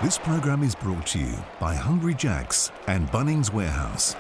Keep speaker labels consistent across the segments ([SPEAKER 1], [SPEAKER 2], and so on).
[SPEAKER 1] This program is brought to you by Hungry Jack's and Bunnings Warehouse.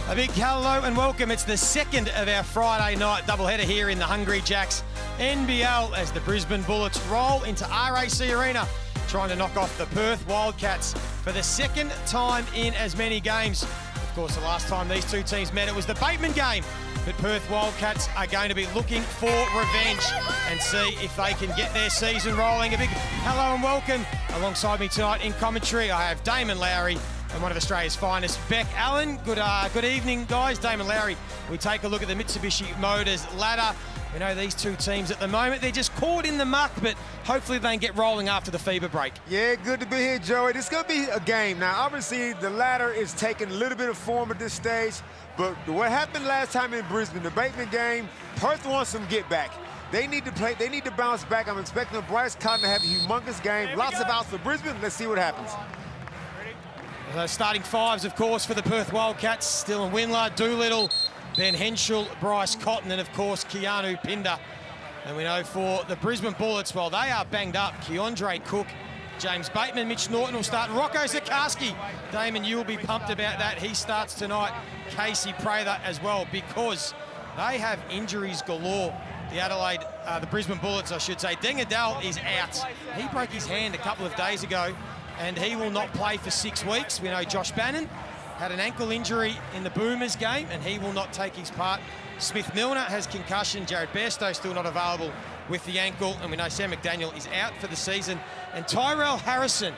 [SPEAKER 2] A big hello and welcome. It's the second of our Friday night doubleheader here in the Hungry Jack's NBL as the Brisbane Bullets roll into RAC Arena, trying to knock off the Perth Wildcats for the second time in as many games. Of course, the last time these two teams met, it was the Bateman game. But Perth Wildcats are going to be looking for revenge and see if they can get their season rolling. A big hello and welcome. Alongside me tonight in commentary, I have Damon Lowry and one of Australia's finest, Beck Allen. Good evening, guys. Damon Lowry, we take a look at the Mitsubishi Motors ladder. We know these two teams at the moment, they're just caught in the muck, but hopefully they can get rolling after the fever break.
[SPEAKER 3] Yeah, good to be here, Joey. This is going to be a game. Now, obviously, the ladder is taking a little bit of form at this stage, but what happened last time in Brisbane, the Bateman game, Perth wants some get back. They need to play, they need to bounce back. I'm expecting Bryce Cotton to have a humongous game. Lots of outs for Brisbane. Let's see what happens.
[SPEAKER 2] Starting fives, of course, for the Perth Wildcats. Dylan Windler, Doolittle, Ben Henschel, Bryce Cotton, and of course, Keanu Pinder. And we know for the Brisbane Bullets, well, they are banged up. Keandre Cook, James Bateman, Mitch Norton will start. Rocco Zikarsky, Damon, you will be pumped about that. He starts tonight. Casey Prather as well, because they have injuries galore. The Brisbane Bullets, I should say. Dengadell is out. He broke his hand a couple of days ago, and he will not play for 6 weeks. We know Josh Bannon had an ankle injury in the Boomers game, and he will not take his part. Smith Milner has concussion. Jared Bairstow still not available with the ankle, and we know Sam McDaniel is out for the season. And Tyrell Harrison,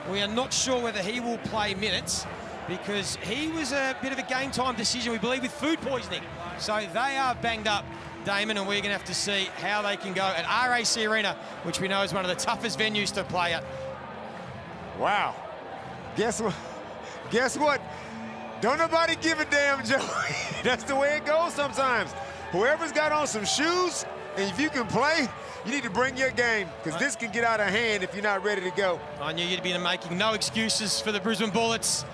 [SPEAKER 2] we are not sure whether he will play minutes because he was a bit of a game time decision, we believe, with food poisoning. So they are banged up, Damon, and we're going to have to see how they can go at RAC Arena, which we know is one of the toughest venues to play at.
[SPEAKER 3] Wow. Guess what? Don't nobody give a damn, Joey. That's the way it goes sometimes. Whoever's got on some shoes, and if you can play, you need to bring your game, because this can get out of hand if you're not ready to go.
[SPEAKER 2] I knew you'd be making no excuses for the Brisbane Bullets,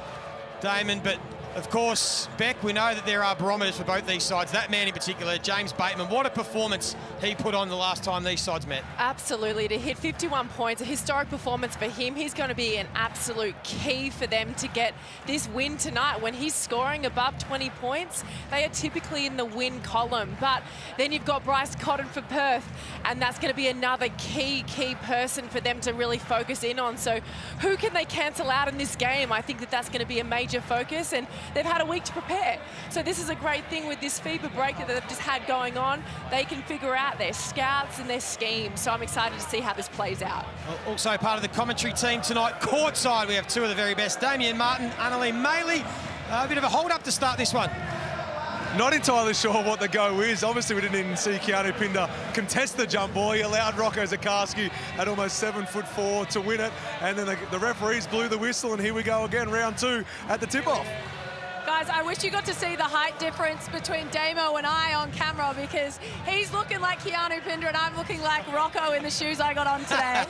[SPEAKER 2] Damon, but of course, Beck, we know that there are barometers for both these sides. That man in particular, James Bateman, what a performance he put on the last time these sides met.
[SPEAKER 4] Absolutely, to hit 51 points, a historic performance for him. He's going to be an absolute key for them to get this win tonight. When he's scoring above 20 points, they are typically in the win column. But then you've got Bryce Cotton for Perth, and that's going to be another key person for them to really focus in on. So who can they cancel out in this game? I think that that's going to be a major focus, and they've had a week to prepare. So this is a great thing with this fever break that they've just had going on. They can figure out their scouts and their schemes. So I'm excited to see how this plays out.
[SPEAKER 2] Also part of the commentary team tonight, courtside, we have two of the very best. Damien Martin, Annalee Maley. A bit of a hold-up to start this one.
[SPEAKER 5] Not entirely sure what the go is. Obviously, we didn't even see Keanu Pinder contest the jump ball. He allowed Rocco Zikarsky at almost 7'4" to win it. And then the referees blew the whistle, and here we go again, round two at the tip-off.
[SPEAKER 6] Guys, I wish you got to see the height difference between Damo and I on camera, because he's looking like Keanu Pinder and I'm looking like Rocco in the shoes I got on today.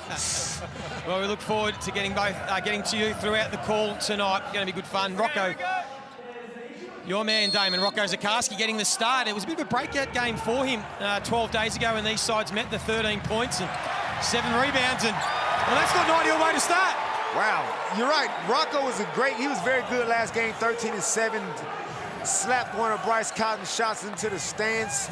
[SPEAKER 2] Well, we look forward to getting to you throughout the call tonight. It's going to be good fun. Rocco, your man, Damon, Rocco Zikarsky getting the start. It was a bit of a breakout game for him 12 days ago when these sides met, the 13 points and 7 rebounds. And, well, that's not an ideal way to start.
[SPEAKER 3] Wow, you're right. Rocco was he was very good last game, 13-7. Slapped one of Bryce Cotton's shots into the stands.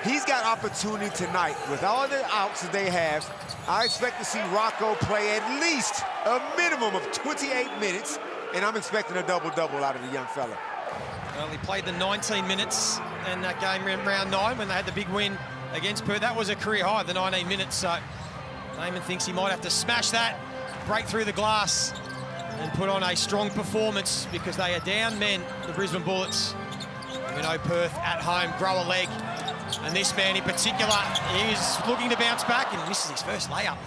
[SPEAKER 3] He's got opportunity tonight. With all the outs that they have, I expect to see Rocco play at least a minimum of 28 minutes, and I'm expecting a double-double out of the young fella.
[SPEAKER 2] Well, he played the 19 minutes in that game in round 9 when they had the big win against Perth. That was a career high, the 19 minutes, so Damon thinks he might have to smash that, break through the glass and put on a strong performance, because they are down men, the Brisbane Bullets. We know Perth at home grow a leg, and this man in particular, he is looking to bounce back and misses his first layup.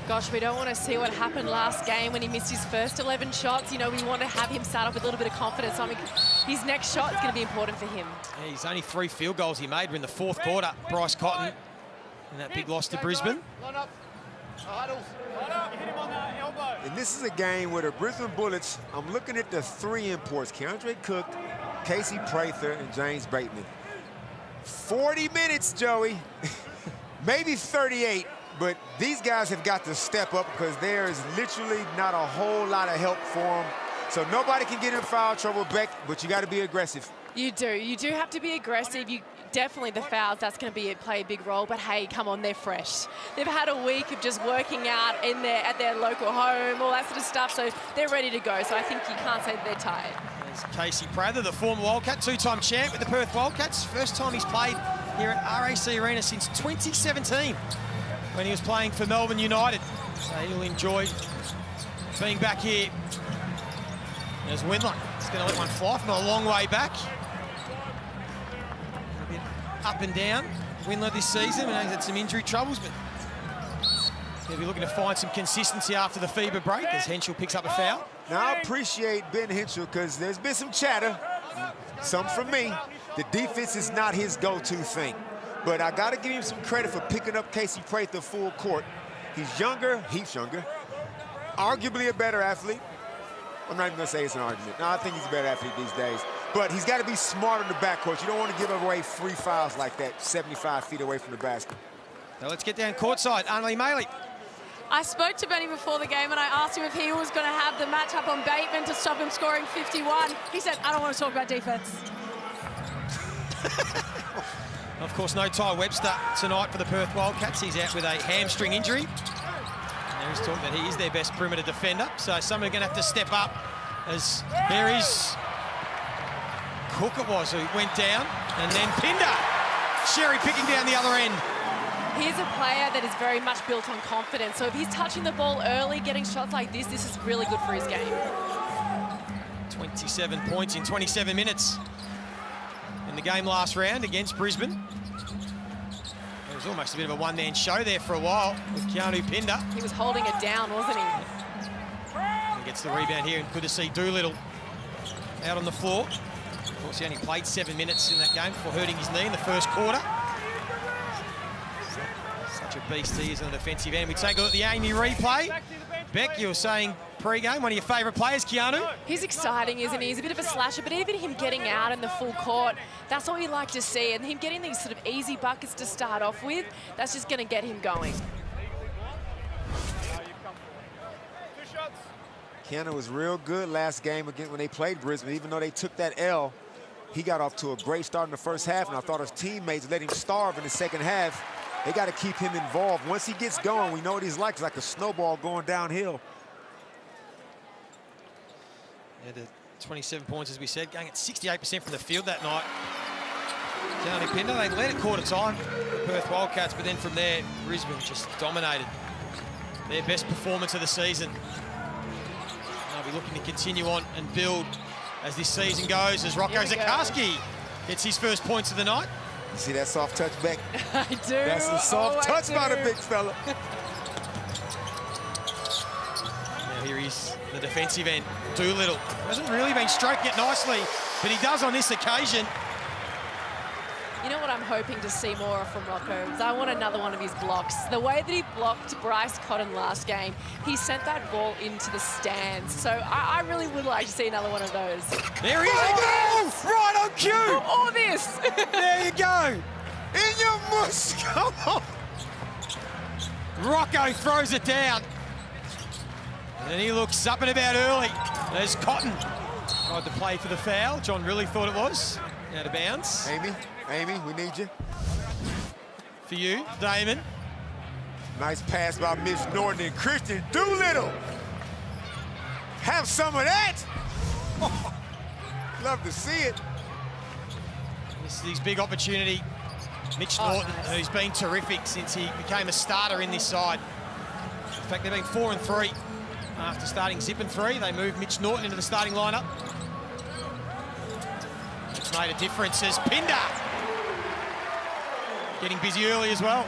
[SPEAKER 4] Gosh, we don't want to see what happened last game when he missed his first 11 shots. You know, we want to have him start off with a little bit of confidence. I mean, his next shot is going to be important for him.
[SPEAKER 2] Yeah, he's only 3 field goals he made in the fourth quarter, Bryce Cotton, in that big loss to Brisbane.
[SPEAKER 3] And this is a game where the Brisbane Bullets, I'm looking at the 3 imports, Keandre Cook, Casey Prather, and James Bateman. 40 minutes, Joey. maybe 38, but these guys have got to step up because there is literally not a whole lot of help for them. So nobody can get in foul trouble, Beck, but you got to be aggressive.
[SPEAKER 4] You do. You do have to be aggressive. You definitely, the fouls, that's going to play a big role. But hey, come on, they're fresh. They've had a week of just working out at their local home, all that sort of stuff. So they're ready to go. So I think you can't say that they're tired.
[SPEAKER 2] There's Casey Prather, the former Wildcat, two-time champ with the Perth Wildcats. First time he's played here at RAC Arena since 2017 when he was playing for Melbourne United. So he'll enjoy being back here. There's Windler. He's going to let one fly from a long way back. A bit up and down, Windler this season. And he's had some injury troubles, but he'll be looking to find some consistency after the FIBA break as Henschel picks up a foul.
[SPEAKER 3] Now, I appreciate Ben Henschel because there's been some chatter, some from me. The defense is not his go-to thing. But I got to give him some credit for picking up Casey Prather full court. He's younger, arguably a better athlete. I'm not even going to say it's an argument. No, I think he's a better athlete these days. But he's got to be smart in the backcourt. You don't want to give away free fouls like that, 75 feet away from the basket.
[SPEAKER 2] Now let's get down courtside. Anneli Maley.
[SPEAKER 6] I spoke to Benny before the game and I asked him if he was going to have the matchup on Bateman to stop him scoring 51. He said, I don't want to talk about defense.
[SPEAKER 2] Of course, no Ty Webster tonight for the Perth Wildcats. He's out with a hamstring injury. There's talk that he is their best perimeter defender, so someone are going to have to step up as there is Cook it was who went down, and then Pinder. Sherry picking down the other end.
[SPEAKER 4] He's a player that is very much built on confidence, so if he's touching the ball early, getting shots like this is really good for his game.
[SPEAKER 2] 27 points in 27 minutes in the game last round against Brisbane. It was almost a bit of a one-man show there for a while with Keanu Pinder.
[SPEAKER 4] He was holding it down, wasn't he?
[SPEAKER 2] He gets the rebound here, and good to see Doolittle out on the floor. Of course, he only played 7 minutes in that game before hurting his knee in the first quarter. Such a beast he is on the defensive end. We take a look at the Amy replay. Beck, you were saying pre-game, one of your favourite players, Keanu?
[SPEAKER 4] He's exciting, isn't he? He's a bit of a slasher, but even him getting out in the full court, that's what we like to see. And him getting these sort of easy buckets to start off with, that's just going to get him going.
[SPEAKER 3] Keanu was real good last game again when they played Brisbane. Even though they took that L, he got off to a great start in the first half, and I thought his teammates let him starve in the second half. They got to keep him involved. Once he gets going, we know what he's like. It's like a snowball going downhill.
[SPEAKER 2] Yeah, the 27 points, as we said, going at 68% from the field that night. Keanu Pinder, they led at quarter time, the Perth Wildcats, but then from there, Brisbane just dominated. Their best performance of the season. They'll be looking to continue on and build as this season goes, as Rocco Zakarski gets his first points of the night.
[SPEAKER 3] You see that soft touch, Beck?
[SPEAKER 4] I do.
[SPEAKER 3] That's a soft touch by the big fella.
[SPEAKER 2] Now here he's the defensive end, Doolittle. Hasn't really been stroking it nicely, but he does on this occasion.
[SPEAKER 4] You know what I'm hoping to see more of from Rocco is I want another one of his blocks. The way that he blocked Bryce Cotton last game, he sent that ball into the stands. So I really would like to see another one of those.
[SPEAKER 2] There he is. Oh, right on cue.
[SPEAKER 4] All this.
[SPEAKER 2] There you go.
[SPEAKER 3] In your mush, come on.
[SPEAKER 2] Rocco throws it down. And he looks up and about early. There's Cotton. Tried to play for the foul. John really thought it was. Out of bounds.
[SPEAKER 3] Amy, we need you.
[SPEAKER 2] For you, Damon.
[SPEAKER 3] Nice pass by Mitch Norton and Christian Doolittle. Have some of that. Oh, love to see it.
[SPEAKER 2] This is his big opportunity. Mitch Norton,
[SPEAKER 4] nice.
[SPEAKER 2] who's been terrific since he became a starter in this side. In fact, they've been 4-3 after starting Zip and 3. They moved Mitch Norton into the starting lineup. It's made a difference as Pinder getting busy early as well.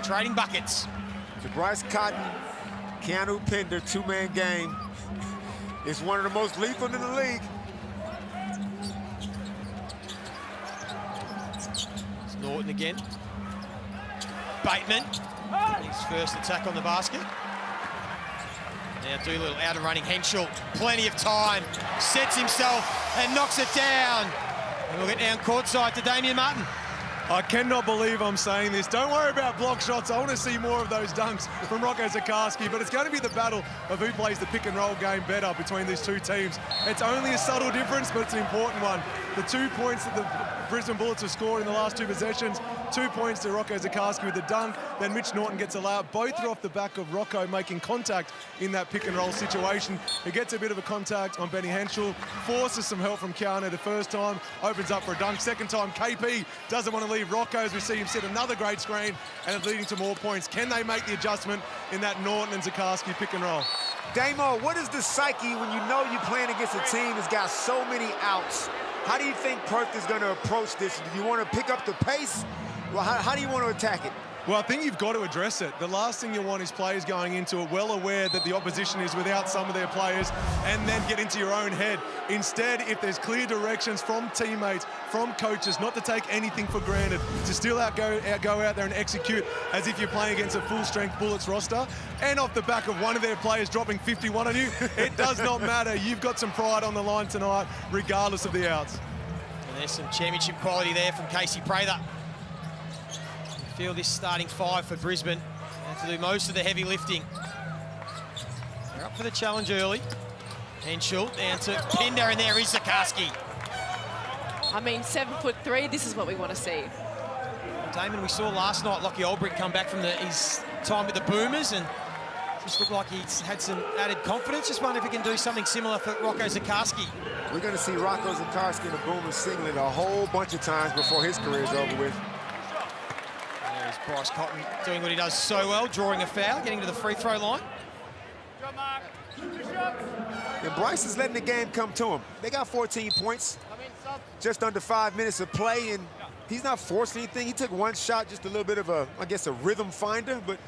[SPEAKER 2] Trading buckets.
[SPEAKER 3] The Bryce Cotton, Keanu Pinder two-man game is one of the most lethal in the league.
[SPEAKER 2] It's Norton again. Bateman, his first attack on the basket. Now Doolittle out and running. Henschel, plenty of time, sets himself and knocks it down. And we'll get down courtside to Damian Martin.
[SPEAKER 5] I cannot believe I'm saying this. Don't worry about block shots. I want to see more of those dunks from Rocco Zikarsky, but it's going to be the battle of who plays the pick-and-roll game better between these two teams. It's only a subtle difference, but it's an important one. The 2 points that the Brisbane Bullets have scored in the last 2 possessions, 2 points to Rocco Zikarsky with the dunk, then Mitch Norton gets a layup. Both are off the back of Rocco making contact in that pick-and-roll situation. He gets a bit of a contact on Benny Henschel, forces some help from Keanu the first time, opens up for a dunk. Second time, KP doesn't want to leave Rocco as we see him set another great screen, and it's leading to more points. Can they make the adjustment in that Norton and Zikarsky pick-and-roll?
[SPEAKER 3] Damo, what is the psyche when you know you're playing against a team that's got so many outs? How do you think Perth is going to approach this? Do you want to pick up the pace? Well, how do you want to attack it?
[SPEAKER 5] Well, I think you've got to address it. The last thing you want is players going into it well aware that the opposition is without some of their players and then get into your own head. Instead, if there's clear directions from teammates, from coaches, not to take anything for granted, to still go out there and execute as if you're playing against a full-strength Bullets roster, and off the back of one of their players dropping 51 on you, it does not matter. You've got some pride on the line tonight, regardless of the outs.
[SPEAKER 2] And there's some championship quality there from Casey Prather. Feel this starting 5 for Brisbane. They have to do most of the heavy lifting. They're up for the challenge early. Henschel down to Pinder, and there is Zikarsky.
[SPEAKER 4] I mean, 7'3", this is what we want to see.
[SPEAKER 2] Damon, we saw last night Lockie Olbrich come back from his time with the Boomers and just looked like he's had some added confidence. Just wonder if he can do something similar for Rocco Zikarsky.
[SPEAKER 3] We're going to see Rocco Zikarsky in the Boomers singlet a whole bunch of times before his career is over with.
[SPEAKER 2] There's Bryce Cotton doing what he does so well, drawing a foul, getting to the free throw line.
[SPEAKER 3] And Bryce is letting the game come to him. They got 14 points, just under 5 minutes of play, and he's not forcing anything. He took one shot, just a little bit of a, I guess, a rhythm finder, but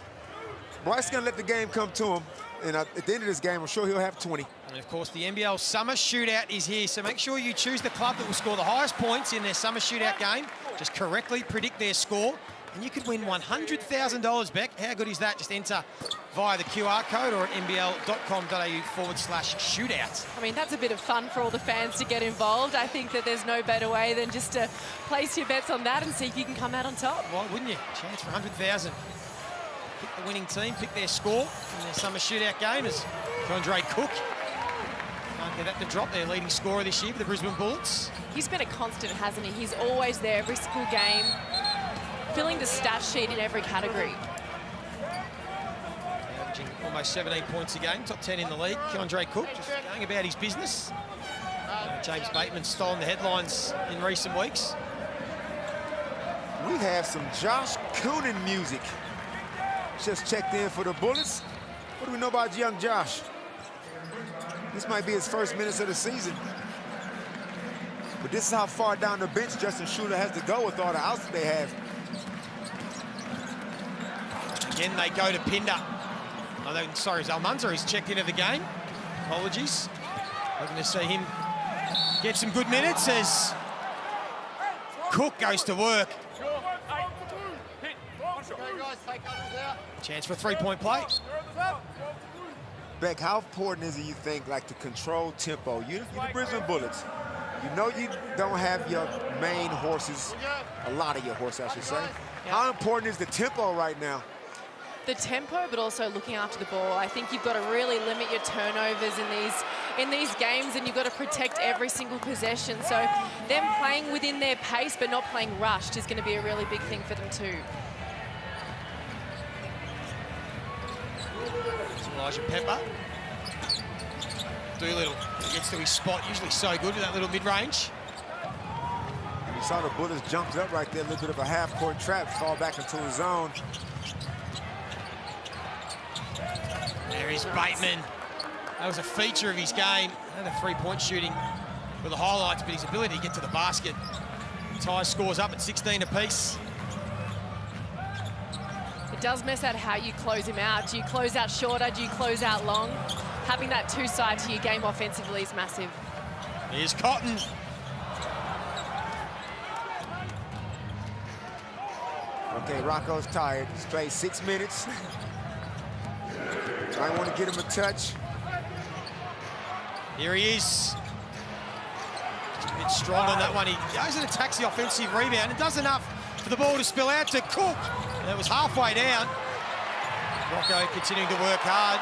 [SPEAKER 3] Bryce is going to let the game come to him. And at the end of this game, I'm sure he'll have 20.
[SPEAKER 2] And of course, the NBL Summer Shootout is here, so make sure you choose the club that will score the highest points in their Summer Shootout game. Just correctly predict their score, and you could win $100,000, Beck. How good is that? Just enter via the QR code or at nbl.com.au/shootout.
[SPEAKER 4] I mean, that's a bit of fun for all the fans to get involved. I think that there's no better way than just to place your bets on that and see if you can come out on top.
[SPEAKER 2] Why wouldn't you? Chance for $100,000. Pick the winning team, pick their score in their Summer Shootout game as Andre Cook. Can't get that to drop, their leading scorer this year for the Brisbane Bullets.
[SPEAKER 4] He's been a constant, hasn't he? He's always there every single game, filling the stat sheet in every category.
[SPEAKER 2] Averaging almost 17 points a game, top 10 in the league. Andre Cook just going about his business. James Bateman's stolen the headlines in recent weeks.
[SPEAKER 3] We have some Josh Coonan music. Just checked in for the Bullets. What do we know about young Josh? This might be his first minutes of the season. But this is how far down the bench Justin Shooter has to go with all the outs that they have.
[SPEAKER 2] Again, they go to Pinder. Oh, sorry, Almanza is checked into the game. Apologies. Hoping to see him get some good minutes as Cook goes to work. Chance for a three-point play.
[SPEAKER 3] Beck, how important is it, you think, like to control tempo? You're the Brisbane Bullets. You know you don't have your main horses, a lot of your horses, I should say.
[SPEAKER 4] Yeah.
[SPEAKER 3] How important is the tempo right now?
[SPEAKER 4] The tempo, but also looking after the ball. I think you've got to really limit your turnovers in these games, and you've got to protect every single possession. So them playing within their pace but not playing rushed is going to be a really big thing for them too.
[SPEAKER 2] Elijah Pepper. Doolittle gets to his spot, usually so good with that little mid-range.
[SPEAKER 3] You saw the Bullets jumped up right there, a little bit of a half-court trap, fall back into his zone.
[SPEAKER 2] There is Bateman. That was a feature of his game. And the three-point shooting were the highlights, but his ability to get to the basket. Ty scores up at 16 apiece.
[SPEAKER 4] It does mess out how you close him out. Do you close out shorter? Do you close out long? Having that two-side to your game offensively is massive.
[SPEAKER 2] Here's Cotton.
[SPEAKER 3] Okay, Rocco's tired. He's played 6 minutes. I want to get him a touch.
[SPEAKER 2] Here he is. Just a bit strong on that one. He goes and attacks the offensive rebound and does enough for the ball to spill out to Cook. And it was halfway down. Rocco continuing to work hard.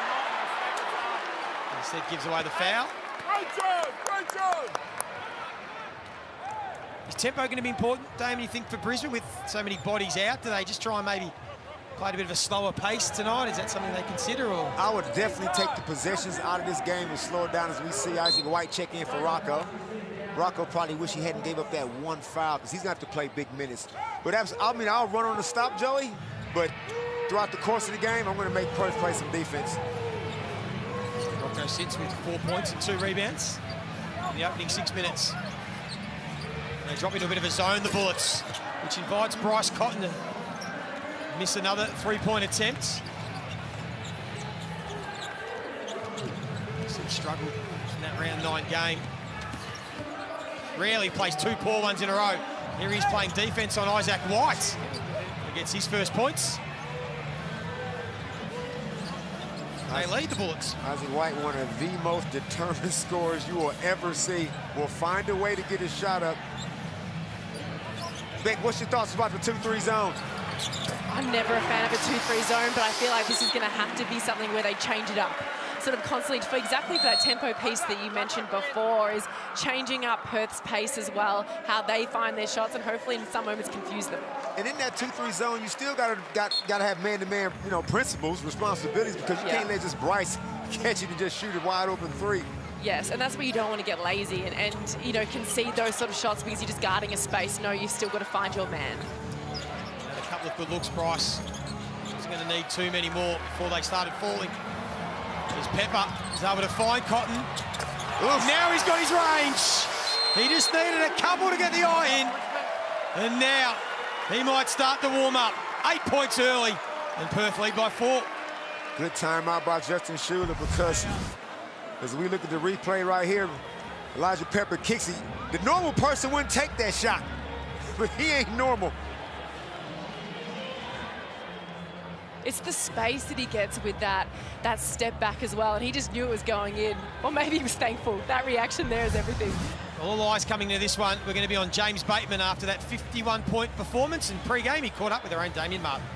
[SPEAKER 2] Instead gives away the foul.
[SPEAKER 7] Great job!
[SPEAKER 2] Is tempo going to be important, Damon, you think, for Brisbane with so many bodies out? Do they just try and maybe play a bit of a slower pace tonight? Is that something they consider? Or?
[SPEAKER 3] I would definitely take the possessions out of this game and slow it down as we see Isaac White check in for Rocco. Rocco probably wish he hadn't gave up that one foul because he's going to have to play big minutes. But I'll run on the stop, Joey, but throughout the course of the game, I'm going to make Perth play some defense.
[SPEAKER 2] Rocco sits with 4 points and 2 rebounds in the opening 6 minutes. They drop into a bit of a zone, the Bullets, which invites Bryce Cotton to miss another 3-point attempt. So he struggled in that round 9 game. Rarely plays 2 poor ones in a row. Here he's playing defense on Isaac White. He gets his first points. They lead the Bullets.
[SPEAKER 3] Isaac White, one of the most determined scorers you will ever see, will find a way to get his shot up. Beck, what's your thoughts about the 2-3 zone?
[SPEAKER 4] I'm never a fan of a 2-3 zone, but I feel like this is going to have to be something where they change it up. Sort of constantly, for that tempo piece that you mentioned before, is changing up Perth's pace as well, how they find their shots, and hopefully in some moments confuse them.
[SPEAKER 3] And in that 2-3 zone, you still gotta have man-to-man, principles, responsibilities, because you can't let just Bryce catch it and just shoot a wide open 3.
[SPEAKER 4] Yes, and that's where you don't want to get lazy and concede those sort of shots because you're just guarding a space. No, you've still got to find your man.
[SPEAKER 2] And a couple of good looks, Bryce. He's going to need too many more before they started falling. As Pepper is able to find Cotton. Oof. Now he's got his range. He just needed a couple to get the eye in. And now he might start to warm up. 8 points early, and Perth lead by 4.
[SPEAKER 3] Good timeout by Justin Schuler, because as we look at the replay right here, Elijah Pepper kicks it. The normal person wouldn't take that shot, but he ain't normal.
[SPEAKER 4] It's the space that he gets with that step back as well, and he just knew it was going in. Or maybe he was thankful. That reaction there is everything.
[SPEAKER 2] All eyes coming to this one. We're going to be on James Bateman after that 51-point performance, and pre-game he caught up with our own Damien Martin.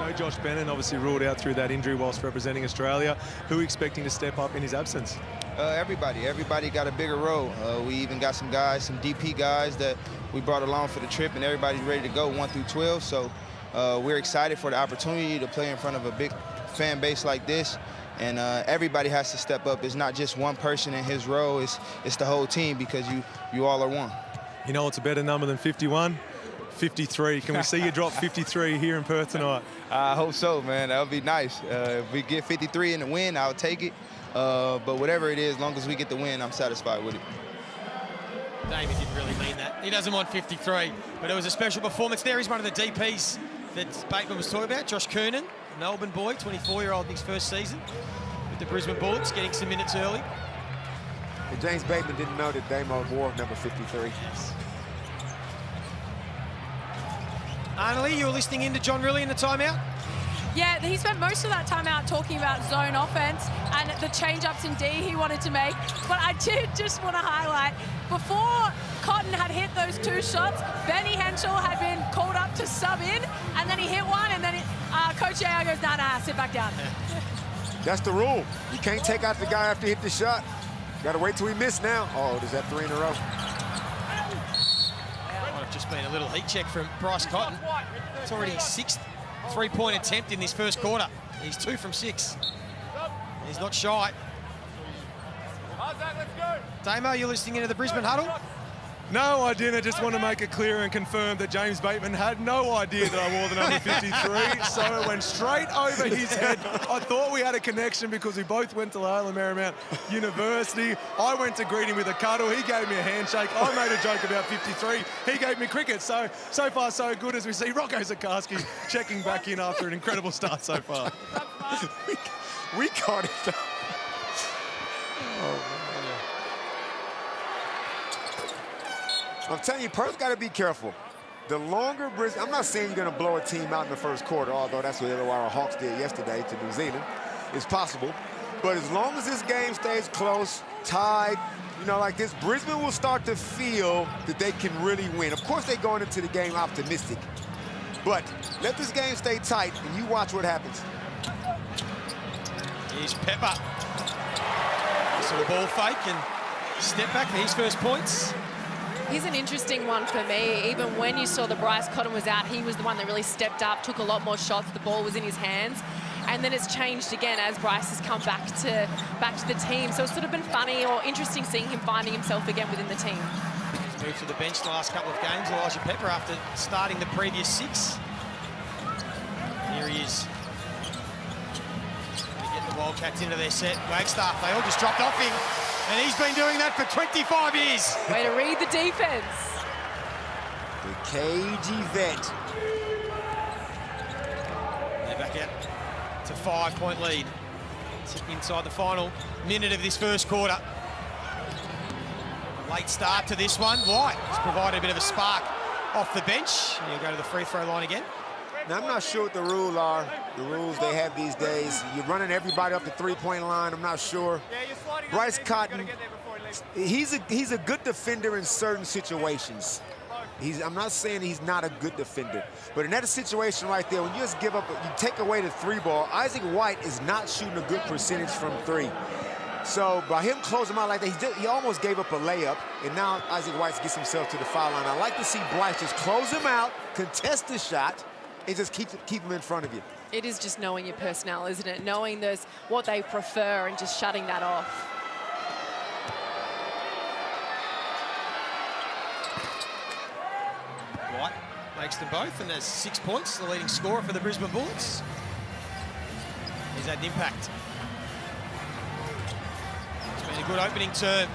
[SPEAKER 5] No Josh Bennett, obviously ruled out through that injury whilst representing Australia. Who are you expecting to step up in his absence?
[SPEAKER 8] Everybody got a bigger role. We even got some guys, some DP guys that we brought along for the trip, and everybody's ready to go 1 through 12. So we're excited for the opportunity to play in front of a big fan base like this. And everybody has to step up. It's not just one person in his role. It's the whole team, because you all are one.
[SPEAKER 5] You know, it's a better number than 51. 53. Can we see you drop 53 here in Perth tonight?
[SPEAKER 8] I hope so, man. That would be nice. If we get 53 in the win, I'll take it. But whatever it is, as long as we get the win, I'm satisfied with it.
[SPEAKER 2] Damien didn't really mean that. He doesn't want 53, but it was a special performance there. He's one of the DPs that Bateman was talking about, Josh Kernan, a Melbourne boy, 24-year-old in his first season with the Brisbane Bullets, getting some minutes early.
[SPEAKER 3] And James Bateman didn't know that Damo wore number 53.
[SPEAKER 2] Yes. Arnalee, you were listening in to John Rillie in the timeout?
[SPEAKER 6] Yeah, he spent most of that time out talking about zone offense and the change-ups in D he wanted to make. But I did just want to highlight, before Cotton had hit those 2 shots, Benny Henschel had been called up to sub in, and then he hit one, and then Coach A.I. goes, nah, sit back down.
[SPEAKER 3] That's the rule. You can't take out the guy after he hit the shot. Got to wait till he missed now. Oh, there's that 3 in a row.
[SPEAKER 2] Might have just been a little heat check from Bryce Cotton. It's already his 6th 3-point attempt in this first quarter. He's 2 from 6. He's not shy. Damo, you're listening into the Brisbane Huddle?
[SPEAKER 5] No, I didn't. I just want to make it clear and confirm that James Bateman had no idea that I wore the number 53, so it went straight over his head. I thought we had a connection because we both went to Loyola Marymount University. I went to greet him with a cuddle. He gave me a handshake. I made a joke about 53. He gave me cricket. So far, so good, as we see Rocco Zikarsky checking back in after an incredible start so far.
[SPEAKER 3] we caught it. I'm telling you, Perth got to be careful. The longer Brisbane, I'm not saying you're going to blow a team out in the first quarter, although that's what the Illawarra Hawks did yesterday to New Zealand. It's possible. But as long as this game stays close, tied, you know, like this, Brisbane will start to feel that they can really win. Of course, they're going into the game optimistic. But let this game stay tight, and you watch what happens.
[SPEAKER 2] Here's Pepper. So the ball fake and step back for his first points.
[SPEAKER 4] He's an interesting one for me. Even when you saw that Bryce Cotton was out, he was the one that really stepped up, took a lot more shots. The ball was in his hands. And then it's changed again as Bryce has come back to the team. So it's sort of been funny or interesting seeing him finding himself again within the team.
[SPEAKER 2] He's moved to the bench the last couple of games, Elijah Pepper, after starting the previous 6. Here he is. Get the Wildcats into their set. Wagstaff, they all just dropped off him. And he's been doing that for 25 years.
[SPEAKER 4] Way to read the defense.
[SPEAKER 3] The cagey vet.
[SPEAKER 2] They're back out to 5-point lead. Sitting inside the final minute of this first quarter. A late start to this one. White has provided a bit of a spark off the bench. He'll go to the free throw line again.
[SPEAKER 3] Now, I'm not sure what the rules are, the rules they have these days. You're running everybody up the three-point line. I'm not sure. Bryce Cotton, he's a good defender in certain situations. I'm not saying he's not a good defender, but in that situation right there, when you just give up, you take away the 3-ball, Isaac White is not shooting a good percentage from 3. So by him closing him out like that, he almost gave up a layup, and now Isaac White gets himself to the foul line. I like to see Bryce just close him out, contest the shot, and just keep him in front of you.
[SPEAKER 4] It is just knowing your personnel, isn't it? Knowing what they prefer and just shutting that off.
[SPEAKER 2] White makes them both, and there's 6 points, the leading scorer for the Brisbane Bullets. He's had an impact. It's been a good opening term.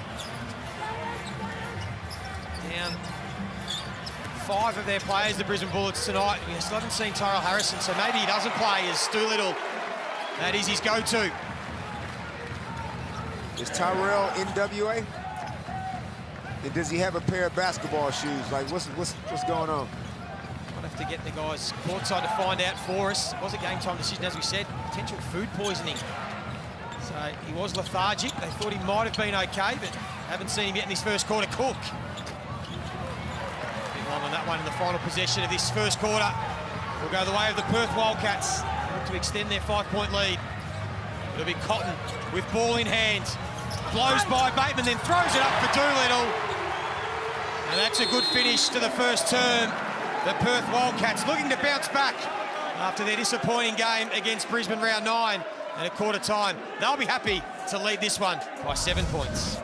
[SPEAKER 2] Down 5 of their players, the Brisbane Bullets, tonight. We still haven't seen Tyrell Harrison, so maybe he doesn't play as Doolittle. That is his go-to.
[SPEAKER 3] Is Tyrell NWA? And does he have a pair of basketball shoes? Like, what's going on?
[SPEAKER 2] Might have to get the guys courtside to find out for us. It was a game time decision, as we said. Potential food poisoning. So he was lethargic. They thought he might have been okay, but haven't seen him yet in this first quarter. Cook. Bit long on that one in the final possession of this first quarter. Will go the way of the Perth Wildcats. Look to extend their 5-point lead. It'll be Cotton with ball in hand. Blows by Bateman, then throws it up for Doolittle. And that's a good finish to the first term. The Perth Wildcats looking to bounce back after their disappointing game against Brisbane round 9. And at quarter time, they'll be happy to lead this one by 7 points.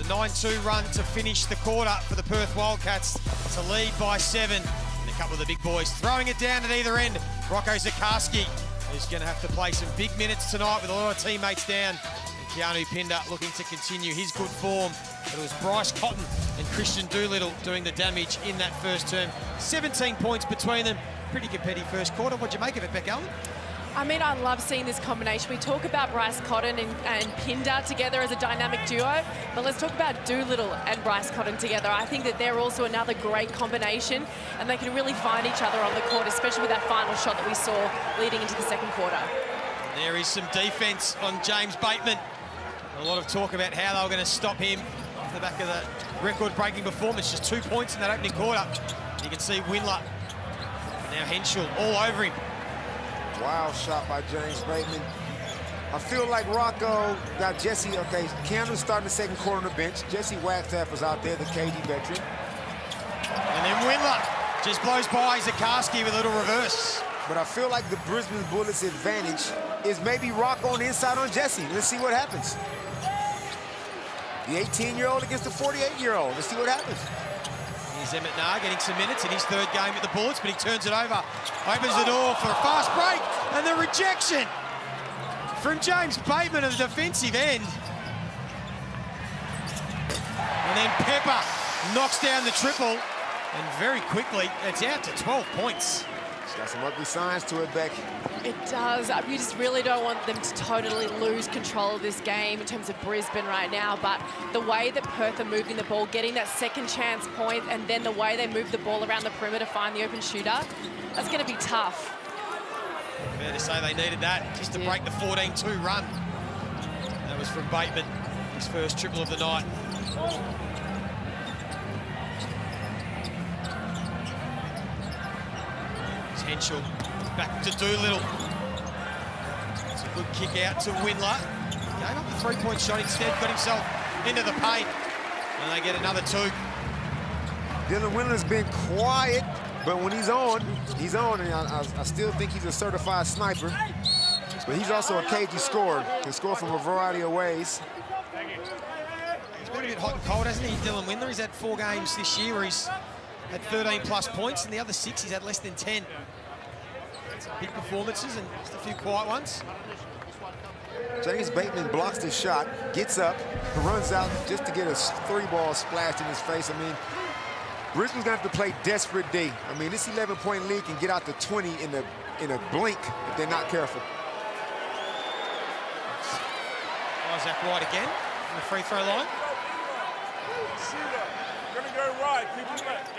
[SPEAKER 2] 9-2 run to finish the quarter for the Perth Wildcats to lead by 7. And a couple of the big boys throwing it down at either end. Rocco Zakarski is going to have to play some big minutes tonight with a lot of teammates down. And Keanu Pinder looking to continue his good form. But it was Bryce Cotton and Christian Doolittle doing the damage in that first term. 17 points between them. Pretty competitive first quarter. What'd you make of it, Beck Allen?
[SPEAKER 4] I mean, I love seeing this combination. We talk about Bryce Cotton and Pinder together as a dynamic duo, but let's talk about Doolittle and Bryce Cotton together. I think that they're also another great combination, and they can really find each other on the court, especially with that final shot that we saw leading into the second quarter.
[SPEAKER 2] There is some defense on James Bateman. A lot of talk about how they were going to stop him off the back of the record-breaking performance. Just 2 points in that opening quarter. You can see Windler, now Henschel, all over him.
[SPEAKER 3] Wild shot by James Bateman. I feel like Rocco got Jesse. Okay, Keanu's starting the second quarter on the bench. Jesse Wagstaff was out there, the KD veteran.
[SPEAKER 2] And then Windler just blows by Zakarski with a little reverse.
[SPEAKER 3] But I feel like the Brisbane Bullets' advantage is maybe Rocco on the inside on Jesse. Let's see what happens. The 18-year-old against the 48-year-old. Let's see what happens.
[SPEAKER 2] Here's Emmett Naar getting some minutes in his third game at the Bullets, but he turns it over, opens the door for a fast break, and the rejection from James Bateman of the defensive end. And then Pepper knocks down the triple, and very quickly, it's out to 12 points.
[SPEAKER 3] It's got some ugly signs to it, Beck.
[SPEAKER 4] It does. You just really don't want them to totally lose control of this game in terms of Brisbane right now, but the way that Perth are moving the ball, getting that second chance point, and then the way they move the ball around the perimeter to find the open shooter, that's going to be tough.
[SPEAKER 2] Fair to say they needed that just to break the 14-2 run. That was from Bateman, his first triple of the night. Henschel back to Doolittle. It's a good kick out to Windler. Gave up the three-point shot instead, got himself into the paint. And they get another 2.
[SPEAKER 3] Dylan Windler's been quiet, but when he's on, and I still think he's a certified sniper. But he's also a KG scorer. Can score from a variety of ways.
[SPEAKER 2] He's been a bit hot and cold, hasn't he, Dylan Windler? He's had 4 games this year where he's had 13+ points, and the other 6 he's had less than 10. Some big performances and just a few quiet ones.
[SPEAKER 3] James Bateman blocks the shot, gets up, runs out just to get a 3-ball splashed in his face. I mean, Brisbane's gonna have to play desperate D. I mean, this 11-point lead can get out to 20 in a blink if they're not careful.
[SPEAKER 2] Isaac White again on the free throw line.
[SPEAKER 7] Shooter. Gonna go right. Keep it left.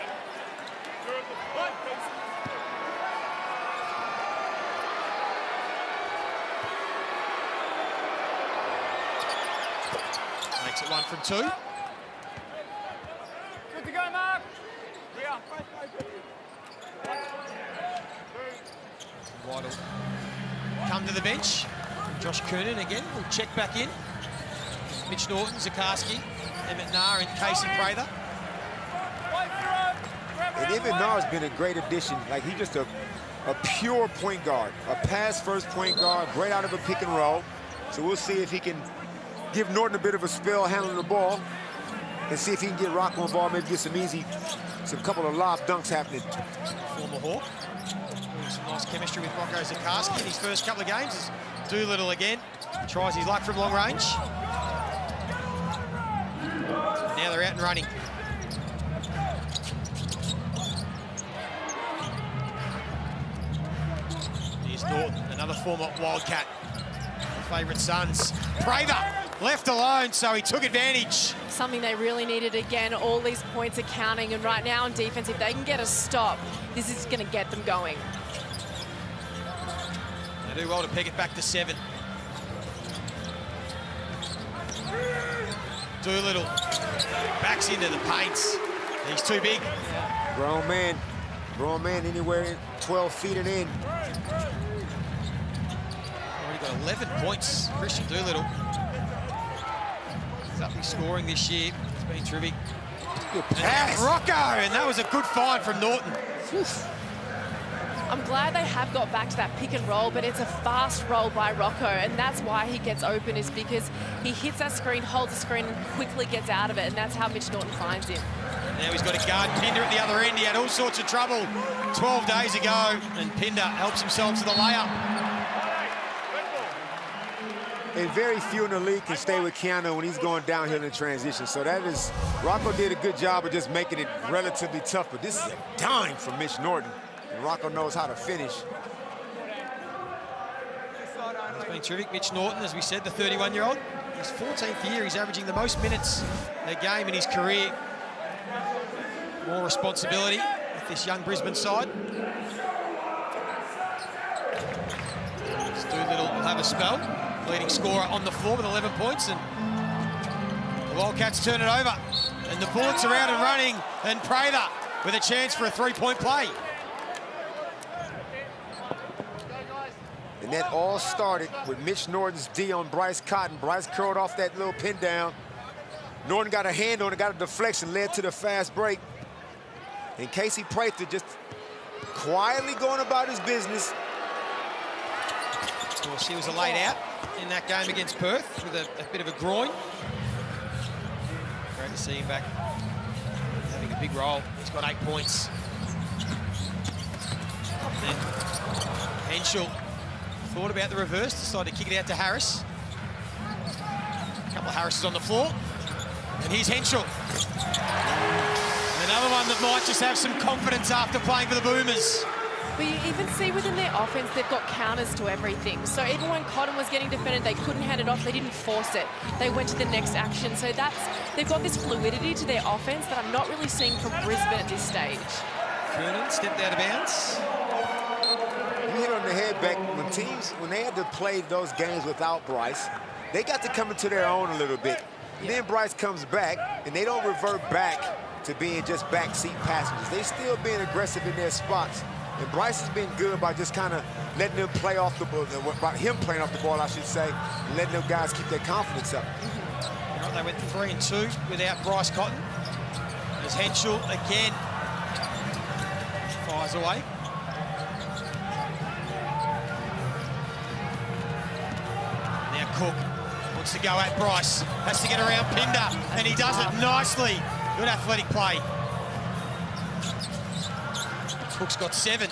[SPEAKER 2] Makes it 1 from 2.
[SPEAKER 7] Good to go, Mark. Yeah.
[SPEAKER 2] White will come to the bench. Josh Kernan again will check back in. Mitch Norton, Zakarski, Emmett Naar and Casey Prather.
[SPEAKER 3] And Emmett Naar's been a great addition. Like, he's just a pure point guard, a pass-first point guard, great out of a pick and roll. So we'll see if he can give Norton a bit of a spell handling the ball and see if he can get Rocco involved, maybe get some couple of lob dunks happening.
[SPEAKER 2] Former Hawk. Doing some nice chemistry with Rocco Zakarski in his first couple of games. As Doolittle again tries his luck from long range. Now they're out and running. Here's Norton, another former Wildcat. Favourite sons. Prather left alone, so he took advantage.
[SPEAKER 4] Something they really needed again. All these points are counting, and right now on defense, if they can get a stop, this is going to get them going.
[SPEAKER 2] They do well to peg it back to 7. Doolittle backs into the paints. He's too big.
[SPEAKER 3] Grown man anywhere 12 feet and in.
[SPEAKER 2] Already got 11 points, Christian Doolittle. He's up in scoring this year. It's been terrific.
[SPEAKER 3] Good pass.
[SPEAKER 2] And Rocco, and that was a good find from Norton.
[SPEAKER 4] I'm glad they have got back to that pick and roll, but it's a fast roll by Rocco, and that's why he gets open, is because he hits that screen, holds the screen, and quickly gets out of it, and that's how Mitch Norton finds him.
[SPEAKER 2] Now he's got a guard Pinder at the other end. He had all sorts of trouble 12 days ago, and Pinder helps himself to the layup.
[SPEAKER 3] And very few in the league can stay with Keanu when he's going downhill in transition. So that is, Rocco did a good job of just making it relatively tough, but this is a dime from Mitch Norton. And Rocco knows how to finish.
[SPEAKER 2] He's been terrific. Mitch Norton, as we said, the 31-year-old. His 14th year, he's averaging the most minutes a game in his career. More responsibility with this young Brisbane side. Stu Little will have a spell. Leading scorer on the floor with 11 points, and the Wildcats turn it over. And the Bullets are out and running, and Prather with a chance for a three-point play.
[SPEAKER 3] And that all started with Mitch Norton's D on Bryce Cotton. Bryce curled off that little pin down. Norton got a hand on it, got a deflection, led to the fast break. And Casey Prather just quietly going about his business.
[SPEAKER 2] Of course, he was a laid out in that game against Perth with a bit of a groin. Great to see him back having a big role. He's got 8 points. Then Henschel thought about the reverse, decided to kick it out to Harris. A couple of Harrises on the floor. And here's Henschel. Another one that might just have some confidence after playing for the Boomers.
[SPEAKER 4] But you even see within their offense, they've got counters to everything. So even when Cotton was getting defended, they couldn't hand it off, they didn't force it. They went to the next action. So they've got this fluidity to their offense that I'm not really seeing from Brisbane at this stage.
[SPEAKER 2] Kernan stepped out of bounds.
[SPEAKER 3] You hit on the head, Beck. When they had to play those games without Bryce, they got to come into their own a little bit. Yeah. Then Bryce comes back, and they don't revert back to being just backseat passengers. They still being aggressive in their spots. And Bryce has been good by just kind of letting them play off the ball, about him playing off the ball, I should say, and letting them guys keep their confidence up.
[SPEAKER 2] They went 3 and 2 without Bryce Cotton. As Henschel again fires away. Now Cook wants to go at Bryce, has to get around Pinder, and he does it nicely. Good athletic play. Cook's got 7.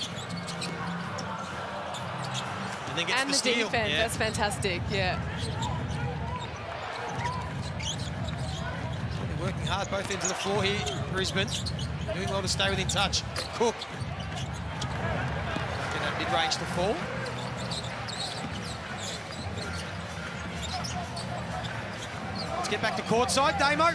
[SPEAKER 2] And then gets
[SPEAKER 4] and
[SPEAKER 2] the steal.
[SPEAKER 4] Defense,
[SPEAKER 2] yeah.
[SPEAKER 4] That's fantastic, yeah.
[SPEAKER 2] They're working hard both ends of the floor here, Brisbane. Doing well to stay within touch. Cook. Get that mid-range to fall. Let's get back to courtside, Damo.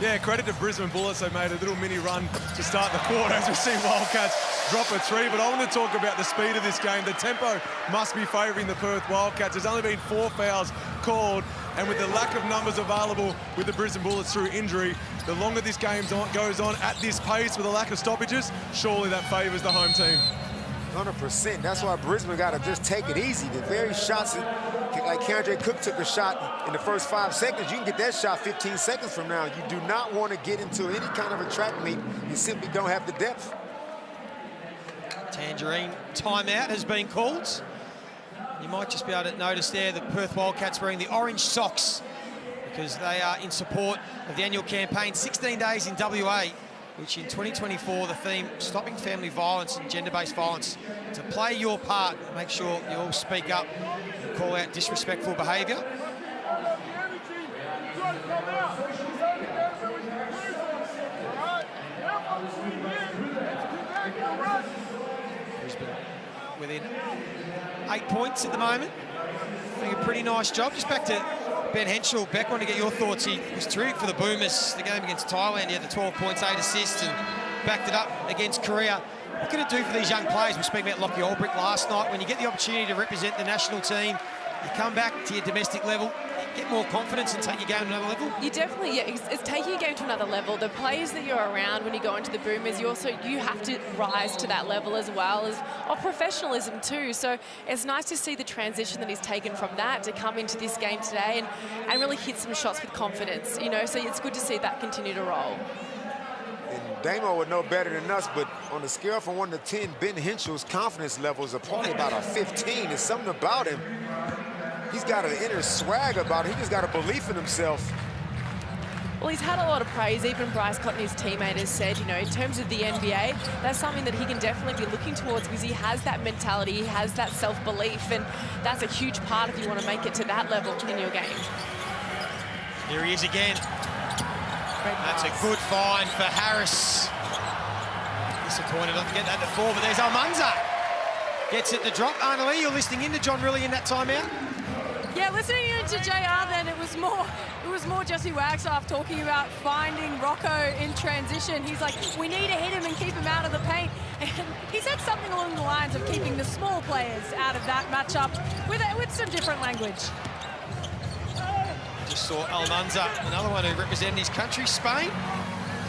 [SPEAKER 5] Yeah, credit to Brisbane Bullets. They made a little mini run to start the quarter as we see Wildcats drop a 3. But I want to talk about the speed of this game. The tempo must be favouring the Perth Wildcats. There's only been 4 fouls called, and with the lack of numbers available with the Brisbane Bullets through injury, the longer this game goes on at this pace with a lack of stoppages, surely that favours the home team.
[SPEAKER 3] 100%. That's why Brisbane got to just take it easy. The very shots, like Keandre Cook took a shot in the first 5 seconds, you can get that shot 15 seconds from now. You do not want to get into any kind of a track meet. You simply don't have the depth.
[SPEAKER 2] Tangerine timeout has been called. You might just be able to notice there the Perth Wildcats wearing the orange socks because they are in support of the annual campaign, 16 Days in WA, which in 2024, the theme, stopping family violence and gender-based violence. To play your part, make sure you all speak up and call out disrespectful behaviour. Brisbane within 8 points at the moment. Doing a pretty nice job. Just back to Ben Henschel. Beck, want to get your thoughts. He was terrific for the Boomers. The game against Thailand, he had the 12 points, 8 assists, and backed it up against Korea. What can it do for these young players? We spoke about Lockie Albrecht last night. When you get the opportunity to represent the national team, you come back to your domestic level, get more confidence and take your game to another level?
[SPEAKER 4] You definitely, yeah, it's taking your game to another level. The players that you're around when you go into the Boomers, you have to rise to that level as well as of professionalism too. So it's nice to see the transition that he's taken from that to come into this game today and really hit some shots with confidence, you know, so it's good to see that continue to roll.
[SPEAKER 3] And Damo would know better than us, but on a scale from 1 to 10, Ben Henschel's confidence levels are probably about a 15. There's something about him. He's got an inner swag about it. He just got a belief in himself.
[SPEAKER 4] Well, he's had a lot of praise. Even Bryce Cotton, his teammate, has said, you know, in terms of the NBA, that's something that he can definitely be looking towards because he has that mentality, he has that self-belief, and that's a huge part if you want to make it to that level in your game.
[SPEAKER 2] Here he is again. That's a good find for Harris. Disappointed not to get that to 4, but there's Almanza. Gets it to drop. Arnalee, you're listening in to John Rillie in that timeout?
[SPEAKER 6] Yeah, listening in to JR then, it was more Jesse Wagstaff talking about finding Rocco in transition. He's like, we need to hit him and keep him out of the paint. And he said something along the lines of keeping the small players out of that matchup with some different language.
[SPEAKER 2] Just saw Almanza, another one who represented his country, Spain,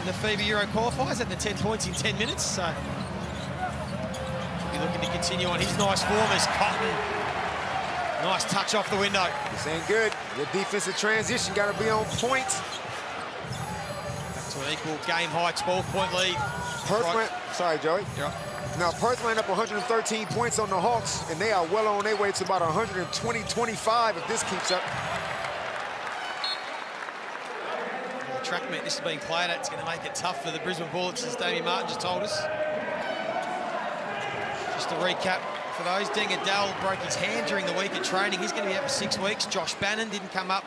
[SPEAKER 2] in the FIBA Euro qualifiers, had the 10 points in 10 minutes. So he'll be looking to continue on his nice form as Cotton. Nice touch off the window.
[SPEAKER 3] This ain't good. The defensive transition got to be on point.
[SPEAKER 2] Back to an equal game-high 12-point lead.
[SPEAKER 3] Sorry, Joey.
[SPEAKER 2] Yeah.
[SPEAKER 3] Now, Perth line up 113 points on the Hawks, and they are well on their way to about 120-25 if this keeps up.
[SPEAKER 2] The track meet this is being played at. It's going to make it tough for the Brisbane Bullets, as Damien Martin just told us. Just to recap, for those, Deng Adel broke his hand during the week of training. He's going to be out for 6 weeks. Josh Bannon didn't come up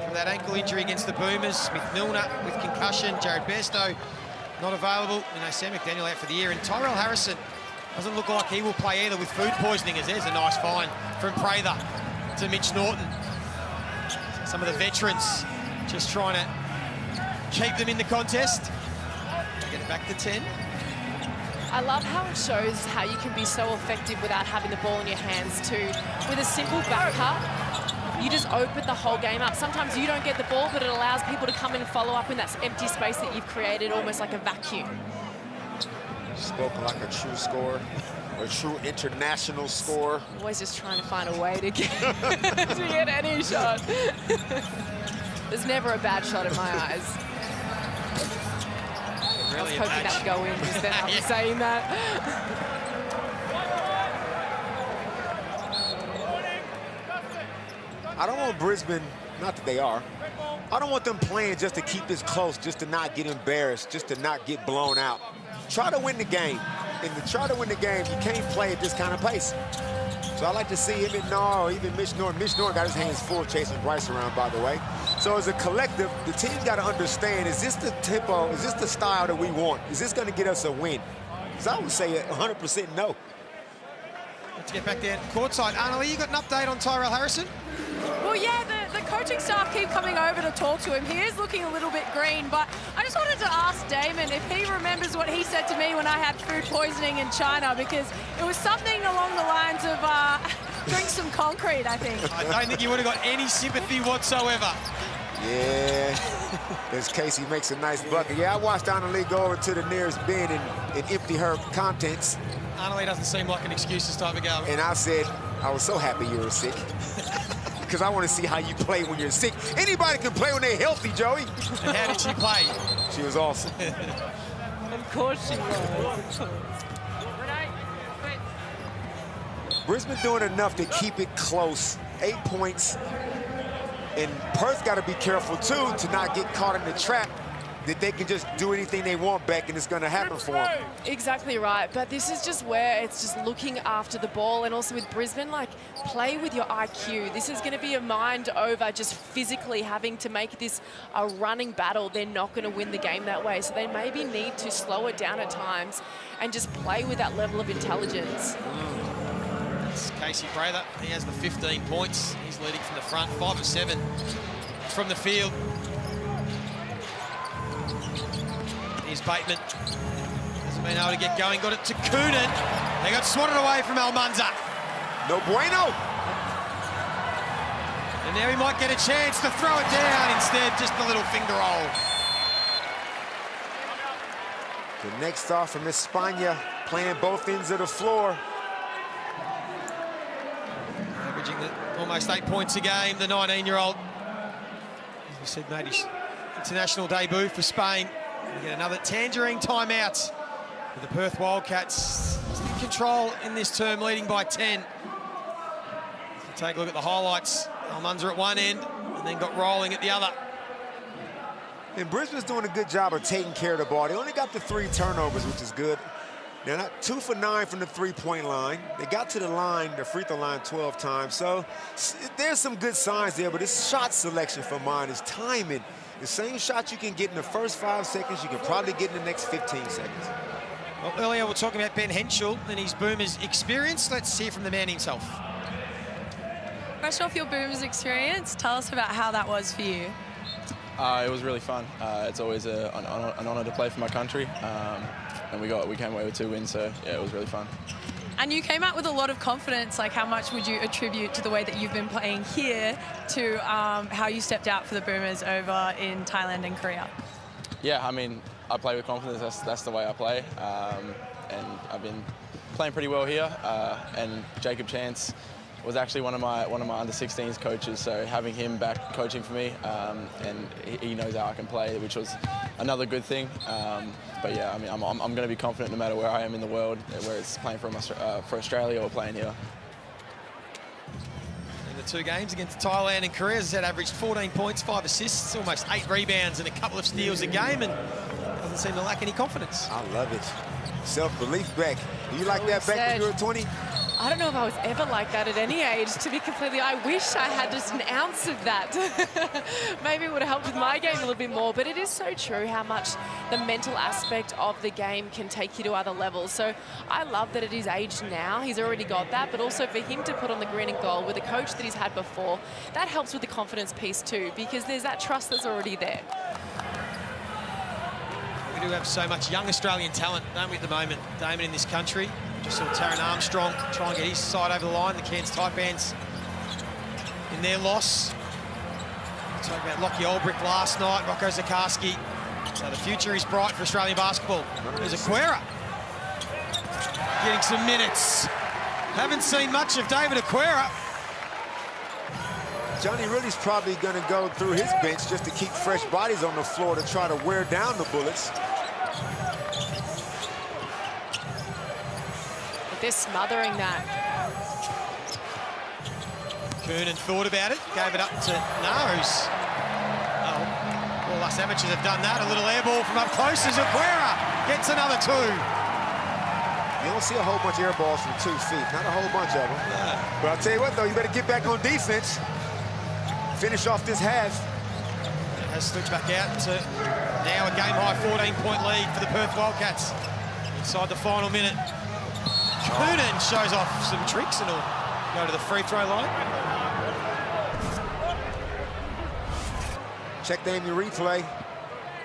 [SPEAKER 2] from that ankle injury against the Boomers. Smith-Milner with concussion. Jared Bairstow not available. You know, Sam McDaniel out for the year. And Tyrell Harrison doesn't look like he will play either with food poisoning, as there's a nice find from Prather to Mitch Norton. Some of the veterans just trying to keep them in the contest. Get it back to 10.
[SPEAKER 4] I love how it shows how you can be so effective without having the ball in your hands too. With a simple back cut, you just open the whole game up. Sometimes you don't get the ball, but it allows people to come in and follow up in that empty space that you've created, almost like a vacuum.
[SPEAKER 3] Spoken like a true scorer, a true international scorer.
[SPEAKER 4] Always just trying to find a way to get, to get any shot. There's never a bad shot in my eyes. I was hoping that would go in just then after saying that.
[SPEAKER 3] I don't want Brisbane, not that they are, I don't want them playing just to keep this close, just to not get embarrassed, just to not get blown out. Try to win the game. And to try to win the game, you can't play at this kind of pace. So I like to see him and Nar, or even Mitch Norton. Mitch Norton got his hands full chasing Bryce around, by the way. So as a collective, the team's got to understand, is this the tempo, is this the style that we want? Is this going to get us a win? Because I would say 100% no.
[SPEAKER 2] Let's get back there courtside. Arnalee, you got an update on Tyrell Harrison?
[SPEAKER 6] Well, yeah, the coaching staff keep coming over to talk to him. He is looking a little bit green, but I just wanted to ask Damon if he remembers what he said to me when I had food poisoning in China, because it was something along the lines of drink some concrete, I think.
[SPEAKER 2] I don't think you would have got any sympathy whatsoever.
[SPEAKER 3] Yeah, as Casey makes a nice bucket. Yeah, I watched Arnalee go over to the nearest bin and empty her contents.
[SPEAKER 2] Arnalee doesn't seem like an excuses type of guy.
[SPEAKER 3] And I said, I was so happy you were sick. Because I want to see how you play when you're sick. Anybody can play when they're healthy, Joey.
[SPEAKER 2] And how did she play?
[SPEAKER 3] She was awesome.
[SPEAKER 4] Of course she was.
[SPEAKER 3] Brisbane doing enough to keep it close. 8 points. And Perth got to be careful, too, to not get caught in the trap that they can just do anything they want back and it's going to happen for them.
[SPEAKER 4] Exactly right, but this is just where it's just looking after the ball, and also with Brisbane, like, play with your IQ. This is going to be a mind over just physically having to make this a running battle. They're not going to win the game that way, so they maybe need to slow it down at times and just play with that level of intelligence.
[SPEAKER 2] It's Casey Prather. He has the 15 points. He's leading from the front, 5 of 7 from the field. Here's Bateman. Hasn't been able to get going. Got it to Coonan. They got swatted away from Almanza.
[SPEAKER 3] No bueno.
[SPEAKER 2] And now he might get a chance to throw it down. Instead, just a little finger roll.
[SPEAKER 3] The next star from España, playing both ends of the floor.
[SPEAKER 2] Averaging almost 8 points a game, the 19-year-old. As we said, made his international debut for Spain We get another Tangerine timeout with the Perth Wildcats. Still in control in this term, leading by 10. So take a look at the highlights. Almunza at one end and then got rolling at the other.
[SPEAKER 3] And Brisbane's doing a good job of taking care of the ball. They only got the 3 turnovers, which is good. They're not 2 for 9 from the three-point line. They got to the line, the free throw line 12 times. So there's some good signs there, but it's shot selection for mine. It's timing. The same shot you can get in the first 5 seconds, you can probably get in the next 15 seconds.
[SPEAKER 2] Well, earlier we were talking about Ben Henschel and his Boomers experience. Let's hear from the man himself.
[SPEAKER 6] Fresh off your Boomers experience, tell us about how that was for you.
[SPEAKER 9] It was really fun. It's always an honour to play for my country, and we came away with 2 wins. So yeah, it was really fun.
[SPEAKER 6] And you came out with a lot of confidence. Like, how much would you attribute to the way that you've been playing here to how you stepped out for the Boomers over in Thailand and Korea?
[SPEAKER 9] Yeah, I mean, I play with confidence. That's the way I play, and I've been playing pretty well here. And Jacob Chance was actually one of my under-16s coaches, so having him back coaching for me, and he knows how I can play, which was another good thing. But yeah, I mean, I'm going to be confident no matter where I am in the world, whether it's playing for Australia or playing here.
[SPEAKER 2] In the 2 games against Thailand and Korea, as I said, averaged 14 points, 5 assists, almost 8 rebounds and a couple of steals a game, and doesn't seem to lack any confidence.
[SPEAKER 3] I love it. Self-belief, Beck. Do you like that, Beck, when you were 20?
[SPEAKER 4] I don't know if I was ever like that at any age, to be completely. I wish I had just an ounce of that. Maybe it would have helped with my game a little bit more, but it is so true how much the mental aspect of the game can take you to other levels. So I love that at his age now, he's already got that, but also for him to put on the green and gold with a coach that he's had before, that helps with the confidence piece too, because there's that trust that's already there.
[SPEAKER 2] We do have so much young Australian talent, don't we, at the moment, Damon, in this country. Just saw Taron Armstrong try and get his side over the line. The Cairns Taipans in their loss. We talked about Lockie Olbrich last night, Rocco Zakarski. So the future is bright for Australian basketball. There's Aquera getting some minutes. Haven't seen much of David Aquera.
[SPEAKER 3] Johnny Ridley's probably going to go through his bench just to keep fresh bodies on the floor to try to wear down the Bullets.
[SPEAKER 4] They're smothering that.
[SPEAKER 2] Coonan thought about it, gave it up to Naru's. Oh, all us amateurs have done that. A little air ball from up close as Aquera gets another 2.
[SPEAKER 3] You don't see a whole bunch of air balls from 2 feet, not a whole bunch of them.
[SPEAKER 2] Yeah.
[SPEAKER 3] But I'll tell you what, though, you better get back on defense. Finish off this half.
[SPEAKER 2] Has slipped back out to now a game-high 14-point lead for the Perth Wildcats inside the final minute. Coonan shows off some tricks and will go to the free throw line.
[SPEAKER 3] Check the Amy replay.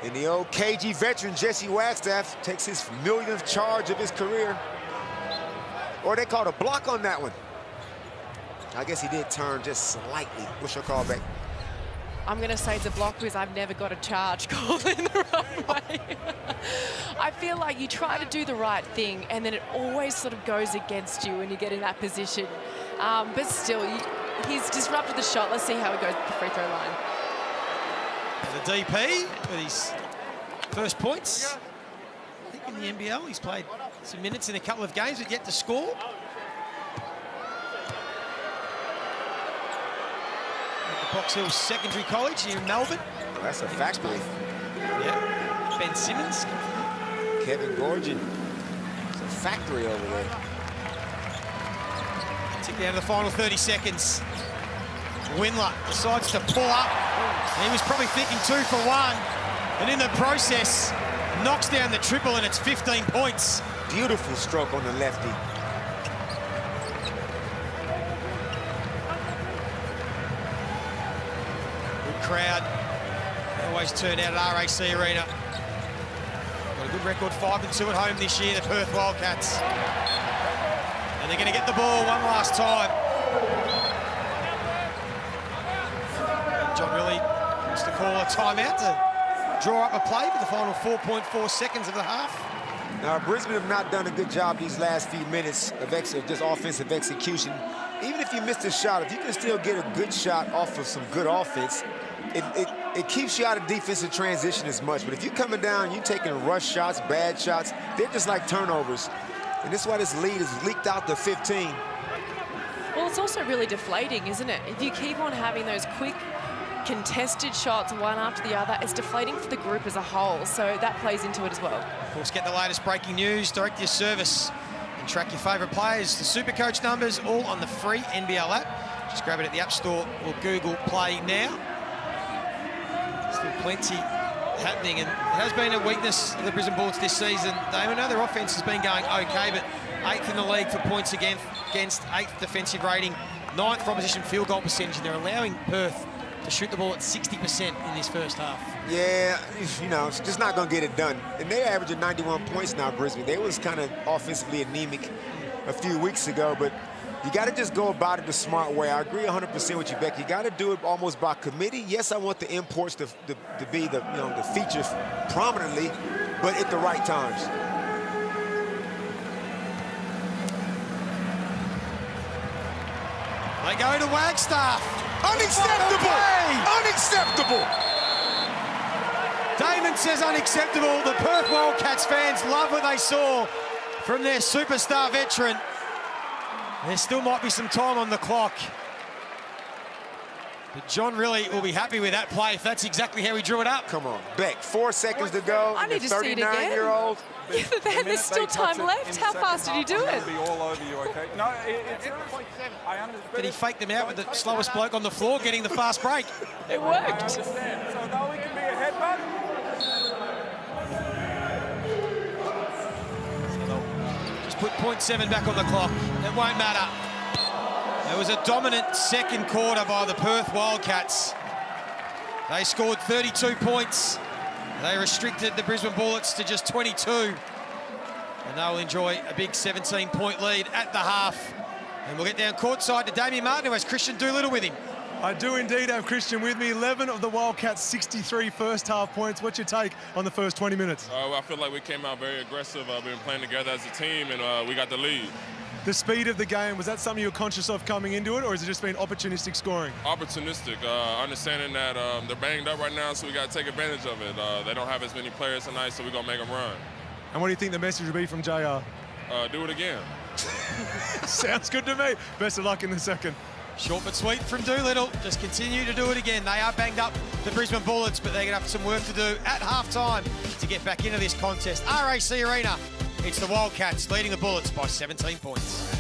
[SPEAKER 3] And the old KG veteran, Jesse Wagstaff, takes his millionth charge of his career. Or they called a block on that one. I guess he did turn just slightly. What's your call back?
[SPEAKER 4] I'm going to say it's a block because I've never got a charge called in the wrong way. I feel like you try to do the right thing and then it always sort of goes against you when you get in that position. But still, he's disrupted the shot. Let's see how it goes at the free throw line.
[SPEAKER 2] The DP with his first points. I think in the NBL, he's played some minutes in a couple of games, but yet to score. Box Hill Secondary College here in Melbourne.
[SPEAKER 3] That's a factory.
[SPEAKER 2] Yeah. Ben Simmons.
[SPEAKER 3] Kevin Gorgian. It's a factory over there.
[SPEAKER 2] Tick down to the final 30 seconds. Windler decides to pull up. He was probably thinking 2 for 1. And in the process, knocks down the triple and it's 15 points.
[SPEAKER 3] Beautiful stroke on the lefty.
[SPEAKER 2] Crowd. They always turn out at RAC Arena. Got a good record, 5-2 at home this year, the Perth Wildcats. And they're going to get the ball one last time. John really wants to call a timeout to draw up a play for the final 4.4 seconds of the half.
[SPEAKER 3] Now, Brisbane have not done a good job these last few minutes of just offensive execution. Even if you missed a shot, if you can still get a good shot off of some good offense, it keeps you out of defensive transition as much. But if you're coming down, you're taking rush shots, bad shots, they're just like turnovers. And this is why this lead is leaked out to 15.
[SPEAKER 4] Well, it's also really deflating, isn't it? If you keep on having those quick contested shots one after the other, it's deflating for the group as a whole. So that plays into it as well.
[SPEAKER 2] Of course, get the latest breaking news, direct your service, and track your favourite players. The Supercoach numbers all on the free NBL app. Just grab it at the App Store or Google Play now. Still plenty happening, and it has been a weakness of the Brisbane Bullets this season. They know their offense has been going okay, but 8th in the league for points against, 8th defensive rating, 9th for opposition field goal percentage, and they're allowing Perth to shoot the ball at 60% in this first half.
[SPEAKER 3] Yeah, you know, it's just not going to get it done. And they're averaging 91 points now, Brisbane. They was kind of offensively anemic a few weeks ago, but you got to just go about it the smart way. I agree 100% with you, Beck. You got to do it almost by committee. Yes, I want the imports to be the, you know, the feature prominently, but at the right times.
[SPEAKER 2] They go to Wagstaff.
[SPEAKER 3] Unacceptable! Unacceptable!
[SPEAKER 2] Damon says unacceptable. The Perth Wildcats fans love what they saw from their superstar veteran. There still might be some time on the clock. But John really will be happy with that play if that's exactly how he drew it up.
[SPEAKER 3] Come on, Beck, 4 seconds to go.
[SPEAKER 4] I need to see it again.
[SPEAKER 3] 39-year-old.
[SPEAKER 4] Yeah, but then there's still time left. How fast did he do it?
[SPEAKER 7] Be all over you, okay? No, it's 0.7. I understand.
[SPEAKER 2] But he faked them out with the slowest bloke on the floor getting the fast break.
[SPEAKER 4] It
[SPEAKER 7] I
[SPEAKER 4] worked.
[SPEAKER 7] understand. So now we can be a headbutt.
[SPEAKER 2] Just put 0.7 back on the clock. It won't matter. It was a dominant second quarter by the Perth Wildcats. They scored 32 points. They restricted the Brisbane Bullets to just 22. And they'll enjoy a big 17-point lead at the half. And we'll get down courtside to Damien Martin, who has Christian Doolittle with him.
[SPEAKER 5] I do indeed have Christian with me. 11 of the Wildcats' 63 first half points. What's your take on the first 20 minutes?
[SPEAKER 10] Well, I feel like we came out very aggressive. We've been playing together as a team, and we got the lead.
[SPEAKER 5] The speed of the game, was that something you were conscious of coming into it, or has it just been opportunistic scoring?
[SPEAKER 10] Opportunistic, understanding that they're banged up right now, so we got to take advantage of it. They don't have as many players tonight, so we're going to make them run.
[SPEAKER 5] And what do you think the message will be from JR?
[SPEAKER 10] Do it again.
[SPEAKER 5] Sounds good to me. Best of luck in the second.
[SPEAKER 2] Short but sweet from Doolittle. Just continue to do it again. They are banged up, the Brisbane Bullets, but they're going to have some work to do at halftime to get back into this contest. RAC Arena, it's the Wildcats leading the Bullets by 17 points.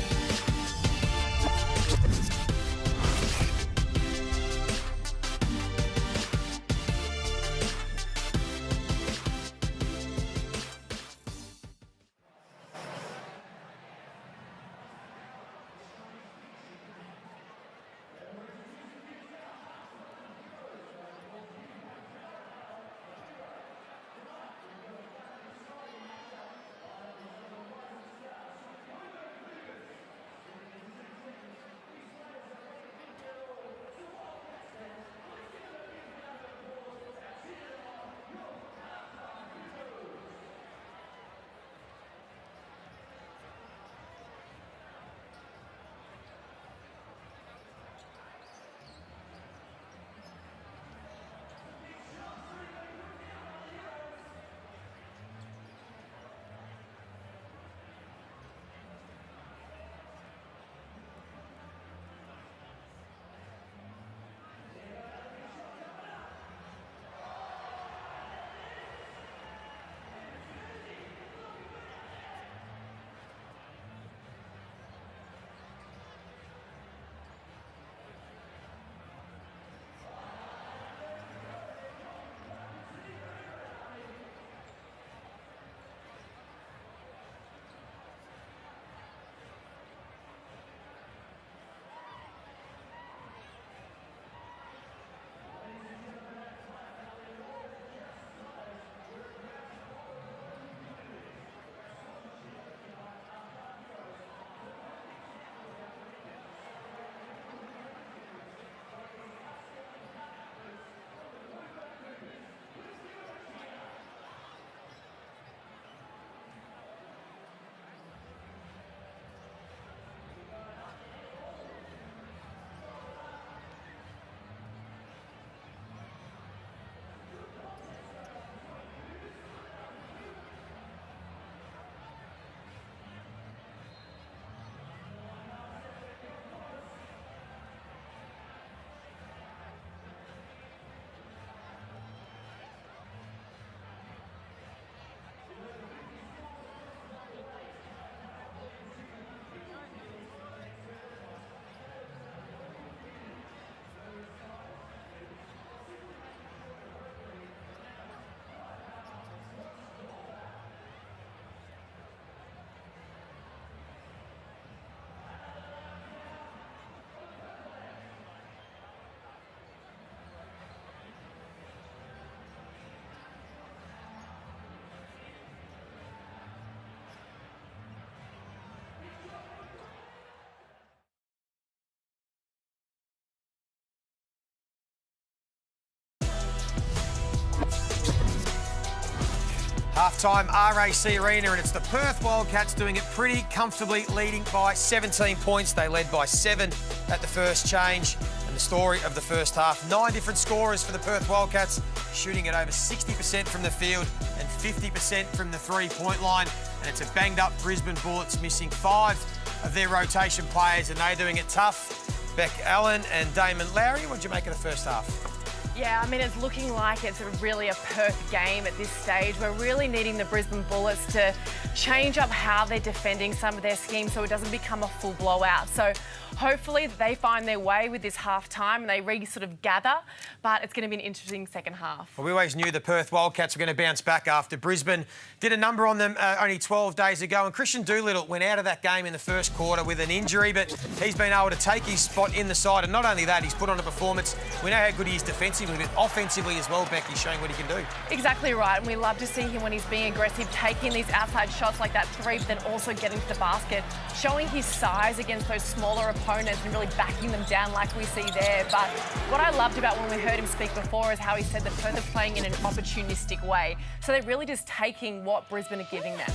[SPEAKER 2] Half-time RAC Arena, and it's the Perth Wildcats doing it pretty comfortably, leading by 17 points. They led by 7 at the first change. And the story of the first half, 9 different scorers for the Perth Wildcats, shooting at over 60% from the field and 50% from the three-point line. And it's a banged-up Brisbane Bullets missing 5 of their rotation players, and they're doing it tough. Beck Allen and Damon Lowry, what did you make of the first half?
[SPEAKER 4] Yeah, I mean, it's looking like it's really a Perth game at this stage. We're really needing the Brisbane Bullets to change up how they're defending some of their schemes so it doesn't become a full blowout. So hopefully they find their way with this half-time and they sort of gather, but it's going to be an interesting second half. Well, we always knew the Perth Wildcats were going to bounce back after Brisbane did a number on them only 12 days ago, and Christian Doolittle went out of that game in the first quarter with an injury, but he's been able to take his spot in the side, and not only that, he's put on a performance. We know how good he is defensively, but offensively as well, Beck, he's showing what he can do. Exactly right, and we love to see him when he's being aggressive, taking these outside shots like that three, but then also getting to the basket, showing his size against those smaller opponents and really backing them down like we see there. But what I loved about when we heard him speak before is how he said that Perth are playing in an opportunistic way. So they're really just taking what Brisbane are giving them.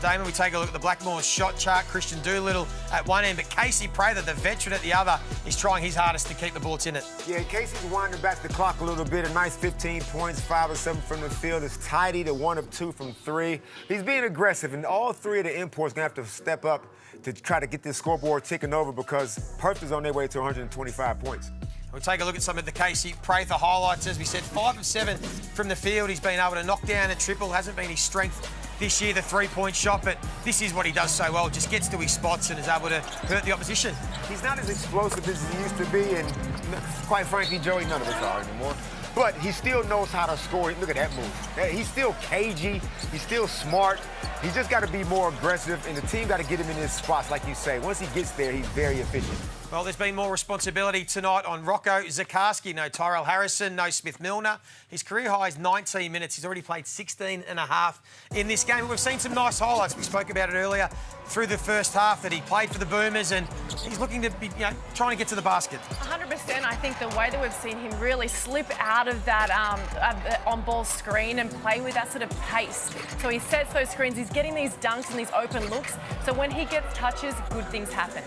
[SPEAKER 4] Damon, we take a look at the Blackmore shot chart. Christian Doolittle at one end, but Casey Prather, the veteran, at the other, is trying his hardest to keep the Bullets in it.
[SPEAKER 3] Yeah, Casey's winding back the clock a little bit. A nice 15 points, 5 of 7 from the field. It's tidy to 1 of 2 from 3. He's being aggressive, and all 3 of the imports going to have to step up to try to get this scoreboard ticking over because Perth is on their way to 125 points.
[SPEAKER 2] We'll take a look at some of the Casey Prather highlights. As we said, 5 of 7 from the field. He's been able to knock down a triple. Hasn't been his strength this year, the three-point shot, but this is what he does so well. Just gets to his spots and is able to hurt the opposition.
[SPEAKER 3] He's not as explosive as he used to be, and quite frankly, Joey, none of us are anymore. But he still knows how to score. Look at that move. He's still cagey. He's still smart. He's just got to be more aggressive, and the team got to get him in his spots, like you say. Once he gets there, he's very efficient.
[SPEAKER 2] Well, there's been more responsibility tonight on Rocco Zakarski. No Tyrell Harrison, no Smith Milner. His career high is 19 minutes. He's already played 16 and a half in this game. We've seen some nice highlights. We spoke about it earlier through the first half that he played for the Boomers, and he's looking to be, trying to get to the basket. 100%. I think the way that we've seen him really slip out of that on-ball screen and play with that sort of pace. So he sets those screens. He's getting these dunks and these open looks. So when he gets touches, good things happen.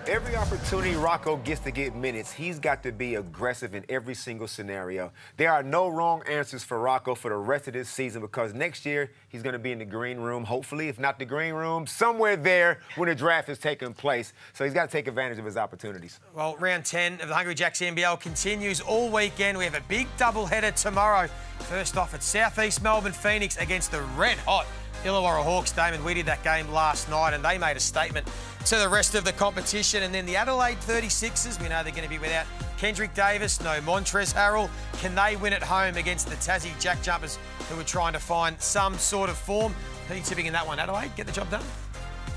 [SPEAKER 3] Every opportunity Rocco gets to get minutes, he's got to be aggressive in every single scenario. There are no wrong answers for Rocco for the rest of this season because next year he's going to be in the green room, hopefully, if not the green room, somewhere there when the draft is taking place. So he's got to take advantage of his opportunities. Well, round 10 of the Hungry Jacks NBL continues all weekend. We have a big doubleheader tomorrow. First off at Southeast Melbourne Phoenix against the red-hot Illawarra Hawks. Damon, we did that game last night and they made a statement to the rest of the competition. And then the Adelaide 36ers, we know they're going to be without Kendrick Davis, no Montrezl Harrell. Can they win at home against the Tassie Jack Jumpers who are trying to find some sort of form? Who are you tipping in that one? Adelaide, get the job done?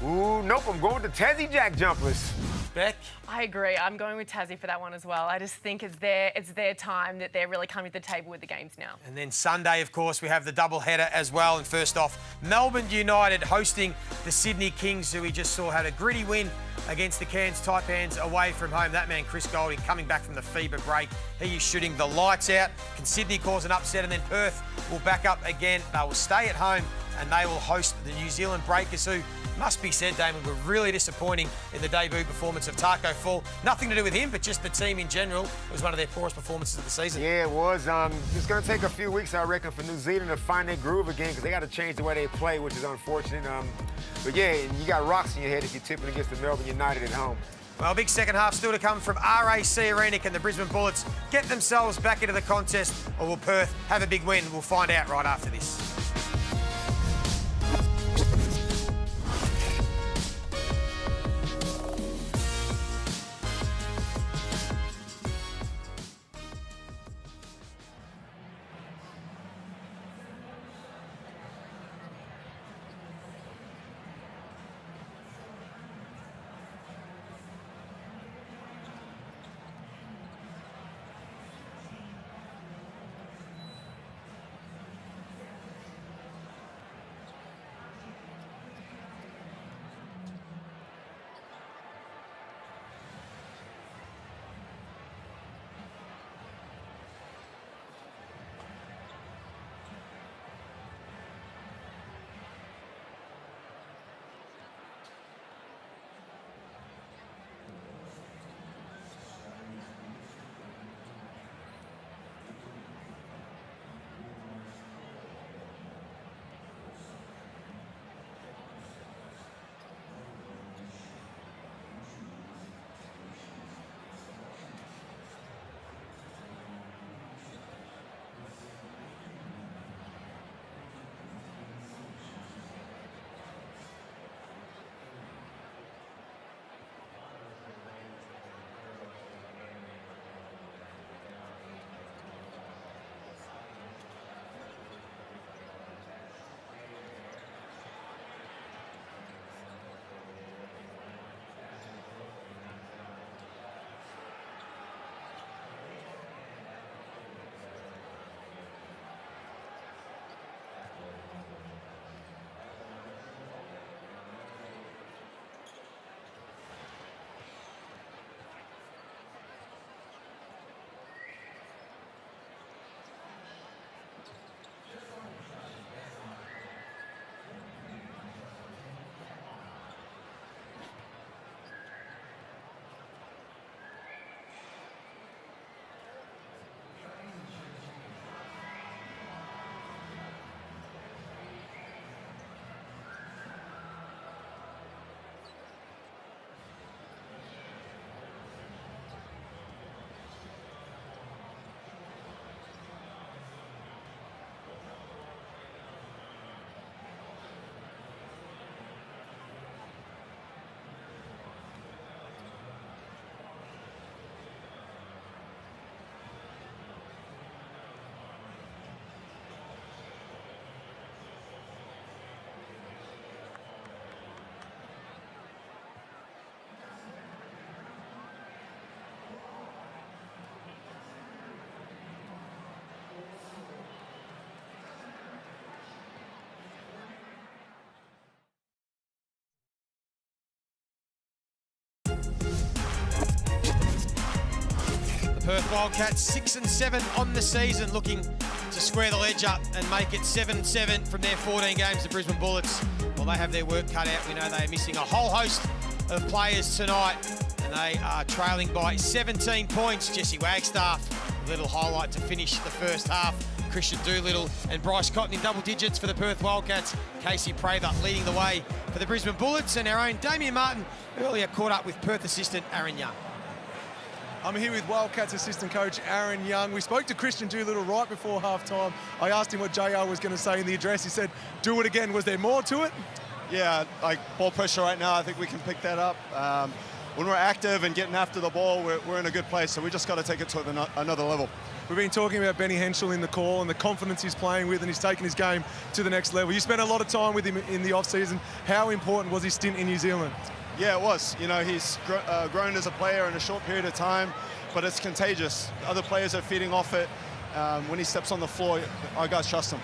[SPEAKER 3] Ooh, nope, I'm going with the Tassie Jack Jumpers.
[SPEAKER 2] Beck?
[SPEAKER 4] I agree. I'm going with Tassie for that one as well. I just think it's their time that they're really coming to the table with the games now.
[SPEAKER 2] And then Sunday, of course, we have the doubleheader as well. And first off, Melbourne United hosting the Sydney Kings, who we just saw had a gritty win against the Cairns Taipans away from home. That man, Chris Golding, coming back from the FIBA break. He is shooting the lights out. Can Sydney cause an upset? And then Perth will back up again. They will stay at home and they will host the New Zealand Breakers, who, must be said, Damon, were really disappointing in the debut performance of Taco Fall. Nothing to do with him, but just the team in general. It was one of their poorest performances of the season.
[SPEAKER 3] Yeah, it was. It's going to take a few weeks, I reckon, for New Zealand to find their groove again because they got to change the way they play, which is unfortunate. But yeah, you got rocks in your head if you're tipping against the Melbourne United at home.
[SPEAKER 2] Well, a big second half still to come from RAC Arena. Can the Brisbane Bullets get themselves back into the contest, or will Perth have a big win? We'll find out right after this. Perth Wildcats 6-7 on the season, looking to square the ledge up and make it 7-7 from their 14 games. The Brisbane Bullets, well, they have their work cut out. We know they are missing a whole host of players tonight, and they are trailing by 17 points. Jesse Wagstaff, a little highlight to finish the first half. Christian Doolittle and Bryce Cotton in double digits for the Perth Wildcats. Casey Prather leading the way for the Brisbane Bullets, and our own Damien Martin earlier caught up with Perth assistant Aaron Young.
[SPEAKER 5] I'm here with Wildcats assistant coach Aaron Young. We spoke to Christian Doolittle right before halftime. I asked him what JR was going to say in the address. He said, do it again. Was there more to it?
[SPEAKER 11] Yeah, like ball pressure right now, I think we can pick that up. When we're active and getting after the ball, we're in a good place, so we just got to take it to another level.
[SPEAKER 5] We've been talking about Benny Henschel in the call and the confidence he's playing with, and he's taking his game to the next level. You spent a lot of time with him in the off-season. How important was his stint in New Zealand?
[SPEAKER 11] Yeah, it was. You know, he's grown as a player in a short period of time, but it's contagious. Other players are feeding off it. When he steps on the floor, our guys trust him.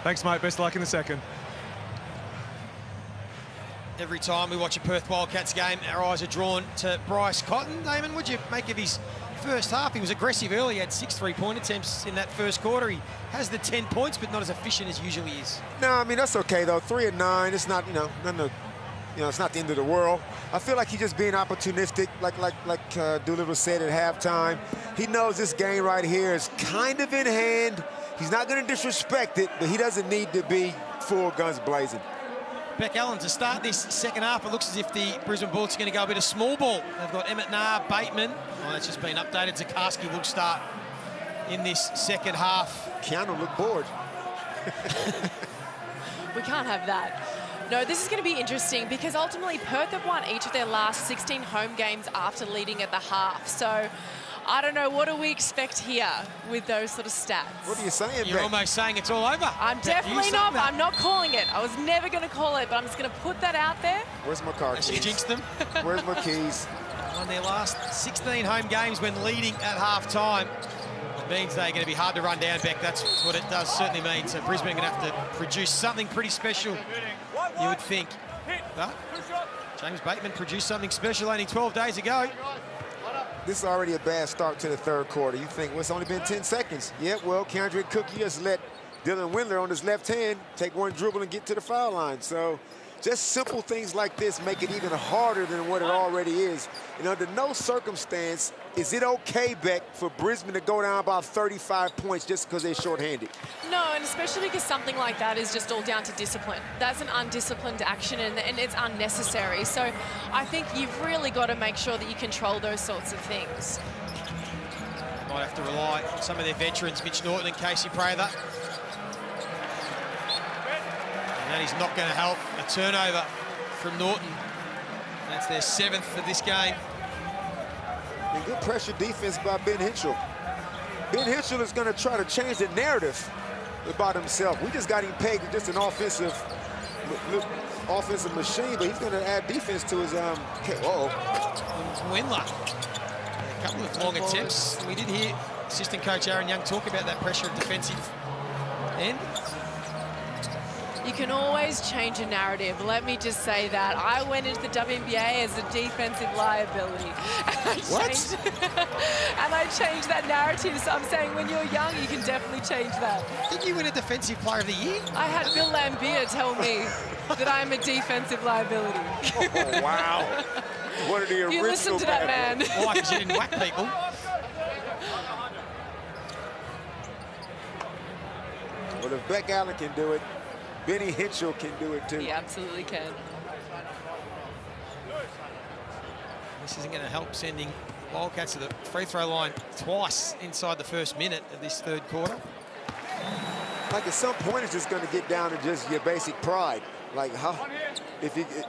[SPEAKER 5] Thanks, mate. Best of luck in the second.
[SPEAKER 2] Every time we watch a Perth Wildcats game, our eyes are drawn to Bryce Cotton. Damon, what'd you make of his first half? He was aggressive early. He had 6 3-point attempts in that first quarter. He has the 10 points, but not as efficient as usually is.
[SPEAKER 3] No, I mean, that's okay, though. 3 and 9, it's not, it's not the end of the world. I feel like he's just being opportunistic, like Doolittle said at halftime. He knows this game right here is kind of in hand. He's not going to disrespect it, but he doesn't need to be full guns blazing.
[SPEAKER 2] Beck Allen, to start this second half, it looks as if the Brisbane Bullets are going to go a bit of small ball. They've got Emmett Nair, Bateman. Oh, that's just been updated. Zakarski will start in this second half.
[SPEAKER 3] Keanu looked bored.
[SPEAKER 4] We can't have that. No, this is going to be interesting because ultimately Perth have won each of their last 16 home games after leading at the half. So I don't know, what do we expect here with those sort of stats?
[SPEAKER 3] What are you saying,
[SPEAKER 2] You're almost saying it's all over.
[SPEAKER 4] I'm definitely not. I'm not calling it. I was never going to call it, but I'm just going to put that out there.
[SPEAKER 3] Where's my car keys?
[SPEAKER 2] She jinxed them.
[SPEAKER 3] Where's my keys?
[SPEAKER 2] Won their last 16 home games when leading at half-time. It means they're going to be hard to run down, Beck. That's what it does certainly mean. So Brisbane are going to have to produce something pretty special, you would think. But James Bateman produced something special only 12 days ago.
[SPEAKER 3] This is already a bad start to the third quarter. You think, well, it's only been 10 seconds. Yeah, well, Kendrick Cook just let Dylan Windler on his left hand take one dribble and get to the foul line. So just simple things like this make it even harder than what it already is. And under no circumstance is it okay, Beck, for Brisbane to go down about 35 points just because they're shorthanded.
[SPEAKER 4] No, and especially because something like that is just all down to discipline. That's an undisciplined action, and it's unnecessary. So I think you've really got to make sure that you control those sorts of things.
[SPEAKER 2] Might have to rely on some of their veterans, Mitch Norton and Casey Prather. And that is not going to help. A turnover from Norton. That's their 7th of this game.
[SPEAKER 3] And good pressure defense by Ben Henschel. Ben Henschel is going to try to change the narrative about himself. We just got him pegged as just an offensive machine, but he's going to add defense to his
[SPEAKER 2] Windler. A couple of long attempts. We did hear assistant coach Aaron Young talk about that pressure at defensive end.
[SPEAKER 4] You can always change a narrative. Let me just say that. I went into the WNBA as a defensive liability. And I changed that narrative. So I'm saying when you're young, you can definitely change that.
[SPEAKER 2] Did you win a Defensive Player of the Year?
[SPEAKER 4] I had Bill Lambier tell me that I'm a defensive liability.
[SPEAKER 3] Oh, wow. One of the original.
[SPEAKER 4] You listen to that man.
[SPEAKER 2] Why? Because you didn't whack people.
[SPEAKER 3] Well, if Beck Allen can do it, Benny Henschel can do it too.
[SPEAKER 4] He absolutely can.
[SPEAKER 2] This isn't going to help sending Wildcats to the free throw line twice inside the first minute of this third quarter.
[SPEAKER 3] Like at some point, it's just going to get down to just your basic pride. Like,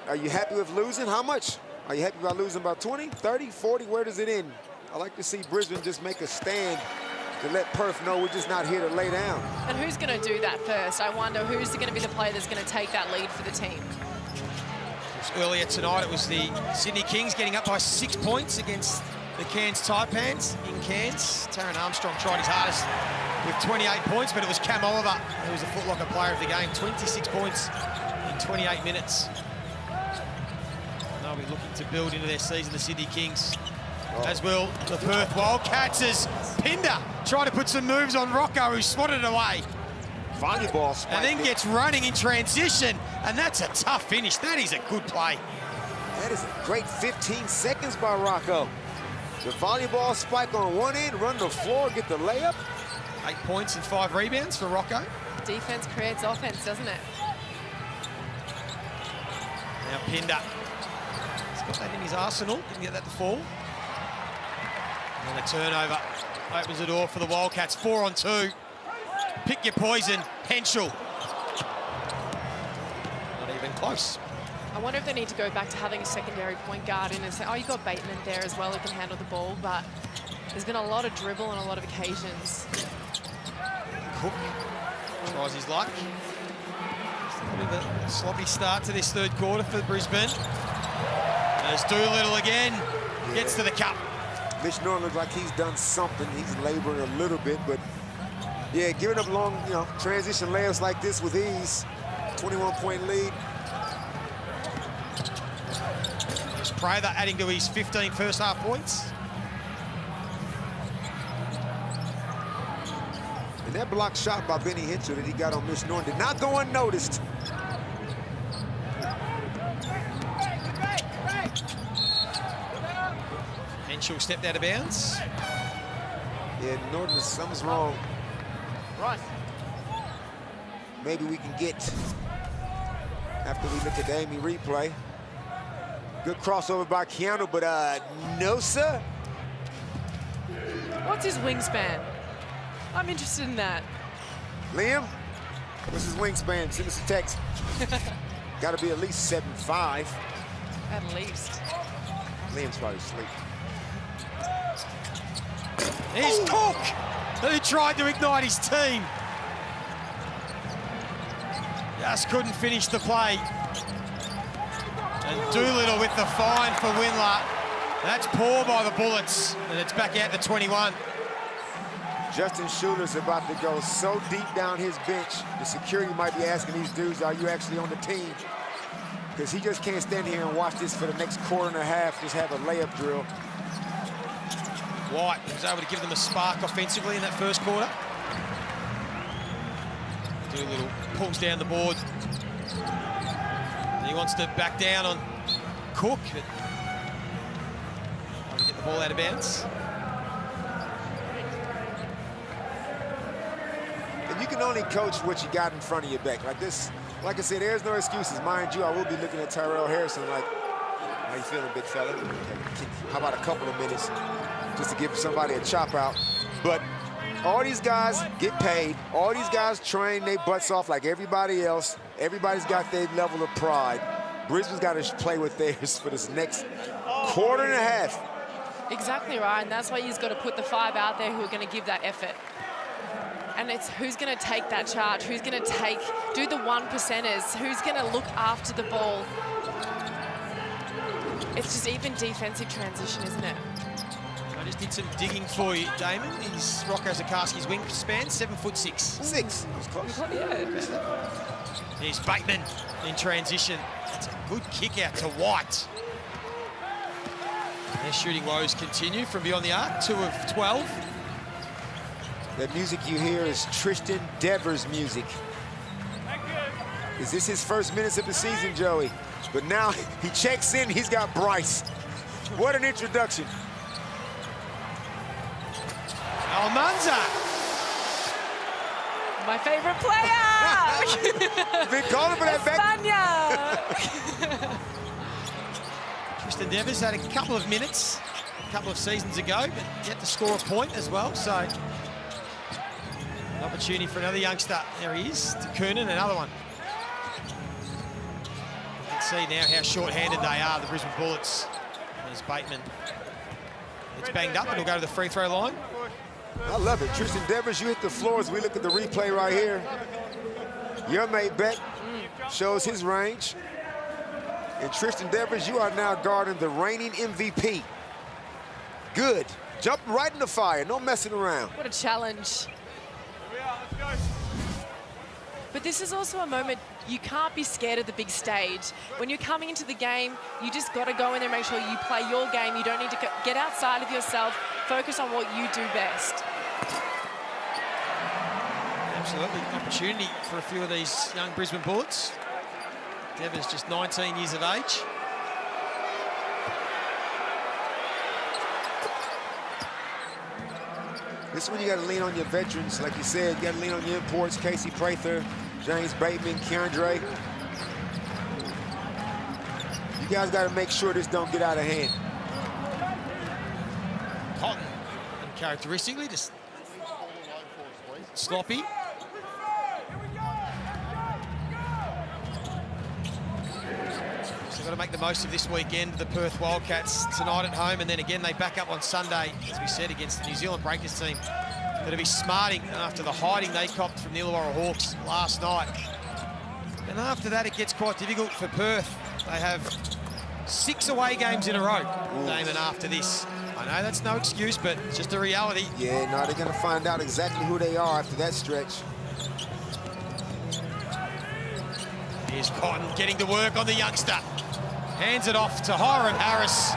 [SPEAKER 3] are you happy with losing? How much? Are you happy about losing about 20, 30, 40? Where does it end? I like to see Brisbane just make a stand to let Perth know we're just not here to lay down.
[SPEAKER 4] And who's going to do that first? I wonder who's going to be the player that's going to take that lead for the team.
[SPEAKER 2] Earlier tonight, it was the Sydney Kings getting up by 6 points against the Cairns Taipans in Cairns. Taron Armstrong tried his hardest with 28 points, but it was Cam Oliver who was the Foot Locker player of the game. 26 points in 28 minutes. They'll be looking to build into their season, the Sydney Kings. As will the Perth Wildcats as Pinder trying to put some moves on Rocco, who swatted it away.
[SPEAKER 3] Volleyball spike.
[SPEAKER 2] And then gets running in transition, and that's a tough finish. That is a good play.
[SPEAKER 3] That is a great 15 seconds by Rocco. The volleyball spike on one end, run the floor, get the layup.
[SPEAKER 2] 8 points and 5 rebounds for Rocco.
[SPEAKER 4] Defense creates offense, doesn't it?
[SPEAKER 2] Now Pinder. He's got that in his arsenal. Didn't get that to fall. And a turnover opens the door for the Wildcats. 4 on 2. Pick your poison, Henschel. Not even close.
[SPEAKER 4] I wonder if they need to go back to having a secondary point guard in and say, oh, you've got Bateman there as well who can handle the ball, but there's been a lot of dribble on a lot of occasions.
[SPEAKER 2] Cook tries his luck. Just a bit of a sloppy start to this third quarter for Brisbane. There's Doolittle again. Gets to the cup.
[SPEAKER 3] Mitch Norton looks like he's done something. He's laboring a little bit, but yeah, giving up long, transition layups like this with ease. 21-point lead.
[SPEAKER 2] There's Prather adding to his 15 first half points.
[SPEAKER 3] And that block shot by Benny Henschel that he got on Mitch Norton did not go unnoticed.
[SPEAKER 2] Henschel stepped out of bounds.
[SPEAKER 3] Yeah, Norton, something's wrong.
[SPEAKER 2] Right.
[SPEAKER 3] Maybe we can get, after we look at the Amy replay. Good crossover by Keanu, but no, sir.
[SPEAKER 4] What's his wingspan? I'm interested in that.
[SPEAKER 3] Liam, what's his wingspan? Send us a text. Got to be at least 7'5".
[SPEAKER 4] At least.
[SPEAKER 3] Liam's probably asleep.
[SPEAKER 2] Here's Cook, who tried to ignite his team. Just couldn't finish the play. And Doolittle with the fine for Windler. That's poor by the Bullets, and it's back out to 21.
[SPEAKER 3] Justin Schuler's about to go so deep down his bench, the security might be asking these dudes, are you actually on the team? Because he just can't stand here and watch this for the next quarter and a half, just have a layup drill.
[SPEAKER 2] White was able to give them a spark offensively in that first quarter. Doolittle pulls down the board. He wants to back down on Cook, but trying to get the ball out of bounds.
[SPEAKER 3] And you can only coach what you got in front of your back. Like this, like I said, there's no excuses. Mind you, I will be looking at Tyrell Harrison like, how you feeling, big fella? How about a couple of minutes just to give somebody a chop out? But all these guys get paid. All these guys train their butts off like everybody else. Everybody's got their level of pride. Brisbane's got to play with theirs for this next quarter and a half.
[SPEAKER 4] Exactly right, and that's why he's got to put the 5 out there who are going to give that effort. And it's who's going to take that charge, who's going to do the 1%ers, who's going to look after the ball. It's just even defensive transition, isn't it?
[SPEAKER 2] I just did some digging for you, Damon. He's Rocco Zakarski's wingspan, 7'6".
[SPEAKER 3] 6. That was close.
[SPEAKER 4] Yeah.
[SPEAKER 2] Here's Bateman in transition. That's a good kick out to White. Their shooting woes continue from beyond the arc, 2 of 12.
[SPEAKER 3] That music you hear is Tristan Devers' music. Is this his first minutes of the season, Joey? But now he checks in, he's got Bryce. What an introduction.
[SPEAKER 2] Almanza.
[SPEAKER 4] My favorite player!
[SPEAKER 3] Been calling for that back.
[SPEAKER 4] Espana!
[SPEAKER 2] Tristan Devers had a couple of minutes a couple of seasons ago, but yet to score a point as well, so an opportunity for another youngster. There he is, to Coonan, another one. You can see now how short-handed they are, the Brisbane Bullets. There's Bateman. It's banged up, and he'll go to the free throw line.
[SPEAKER 3] I love it. Tristan Devers, you hit the floor as we look at the replay right here. Your mate, Bet, shows his range. And Tristan Devers, you are now guarding the reigning MVP. Good. Jump right in the fire. No messing around.
[SPEAKER 4] What a challenge. But this is also a moment you can't be scared of the big stage. When you're coming into the game, you just got to go in there and make sure you play your game. You don't need to get outside of yourself. Focus on what you do best.
[SPEAKER 2] Absolutely. Opportunity for a few of these young Brisbane Bullets. Deva's just 19 years of age.
[SPEAKER 3] This one you got to lean on your veterans. Like you said, you got to lean on your imports. Casey Prather, James Bateman, Keandre. You guys got to make sure this don't get out of hand.
[SPEAKER 2] Cotton, uncharacteristically, just sloppy. So got to make the most of this weekend. The Perth Wildcats tonight at home, and then again they back up on Sunday, as we said, against the New Zealand Breakers team. That'll be smarting after the hiding they copped from the Illawarra Hawks last night. And after that, it gets quite difficult for Perth. They have 6 away games in a row, Damon, after this. I know that's no excuse, but it's just a reality.
[SPEAKER 3] Yeah, no, they're going to find out exactly who they are after that stretch.
[SPEAKER 2] Here's Cotton getting to work on the youngster. Hands it off to Hiram Harris.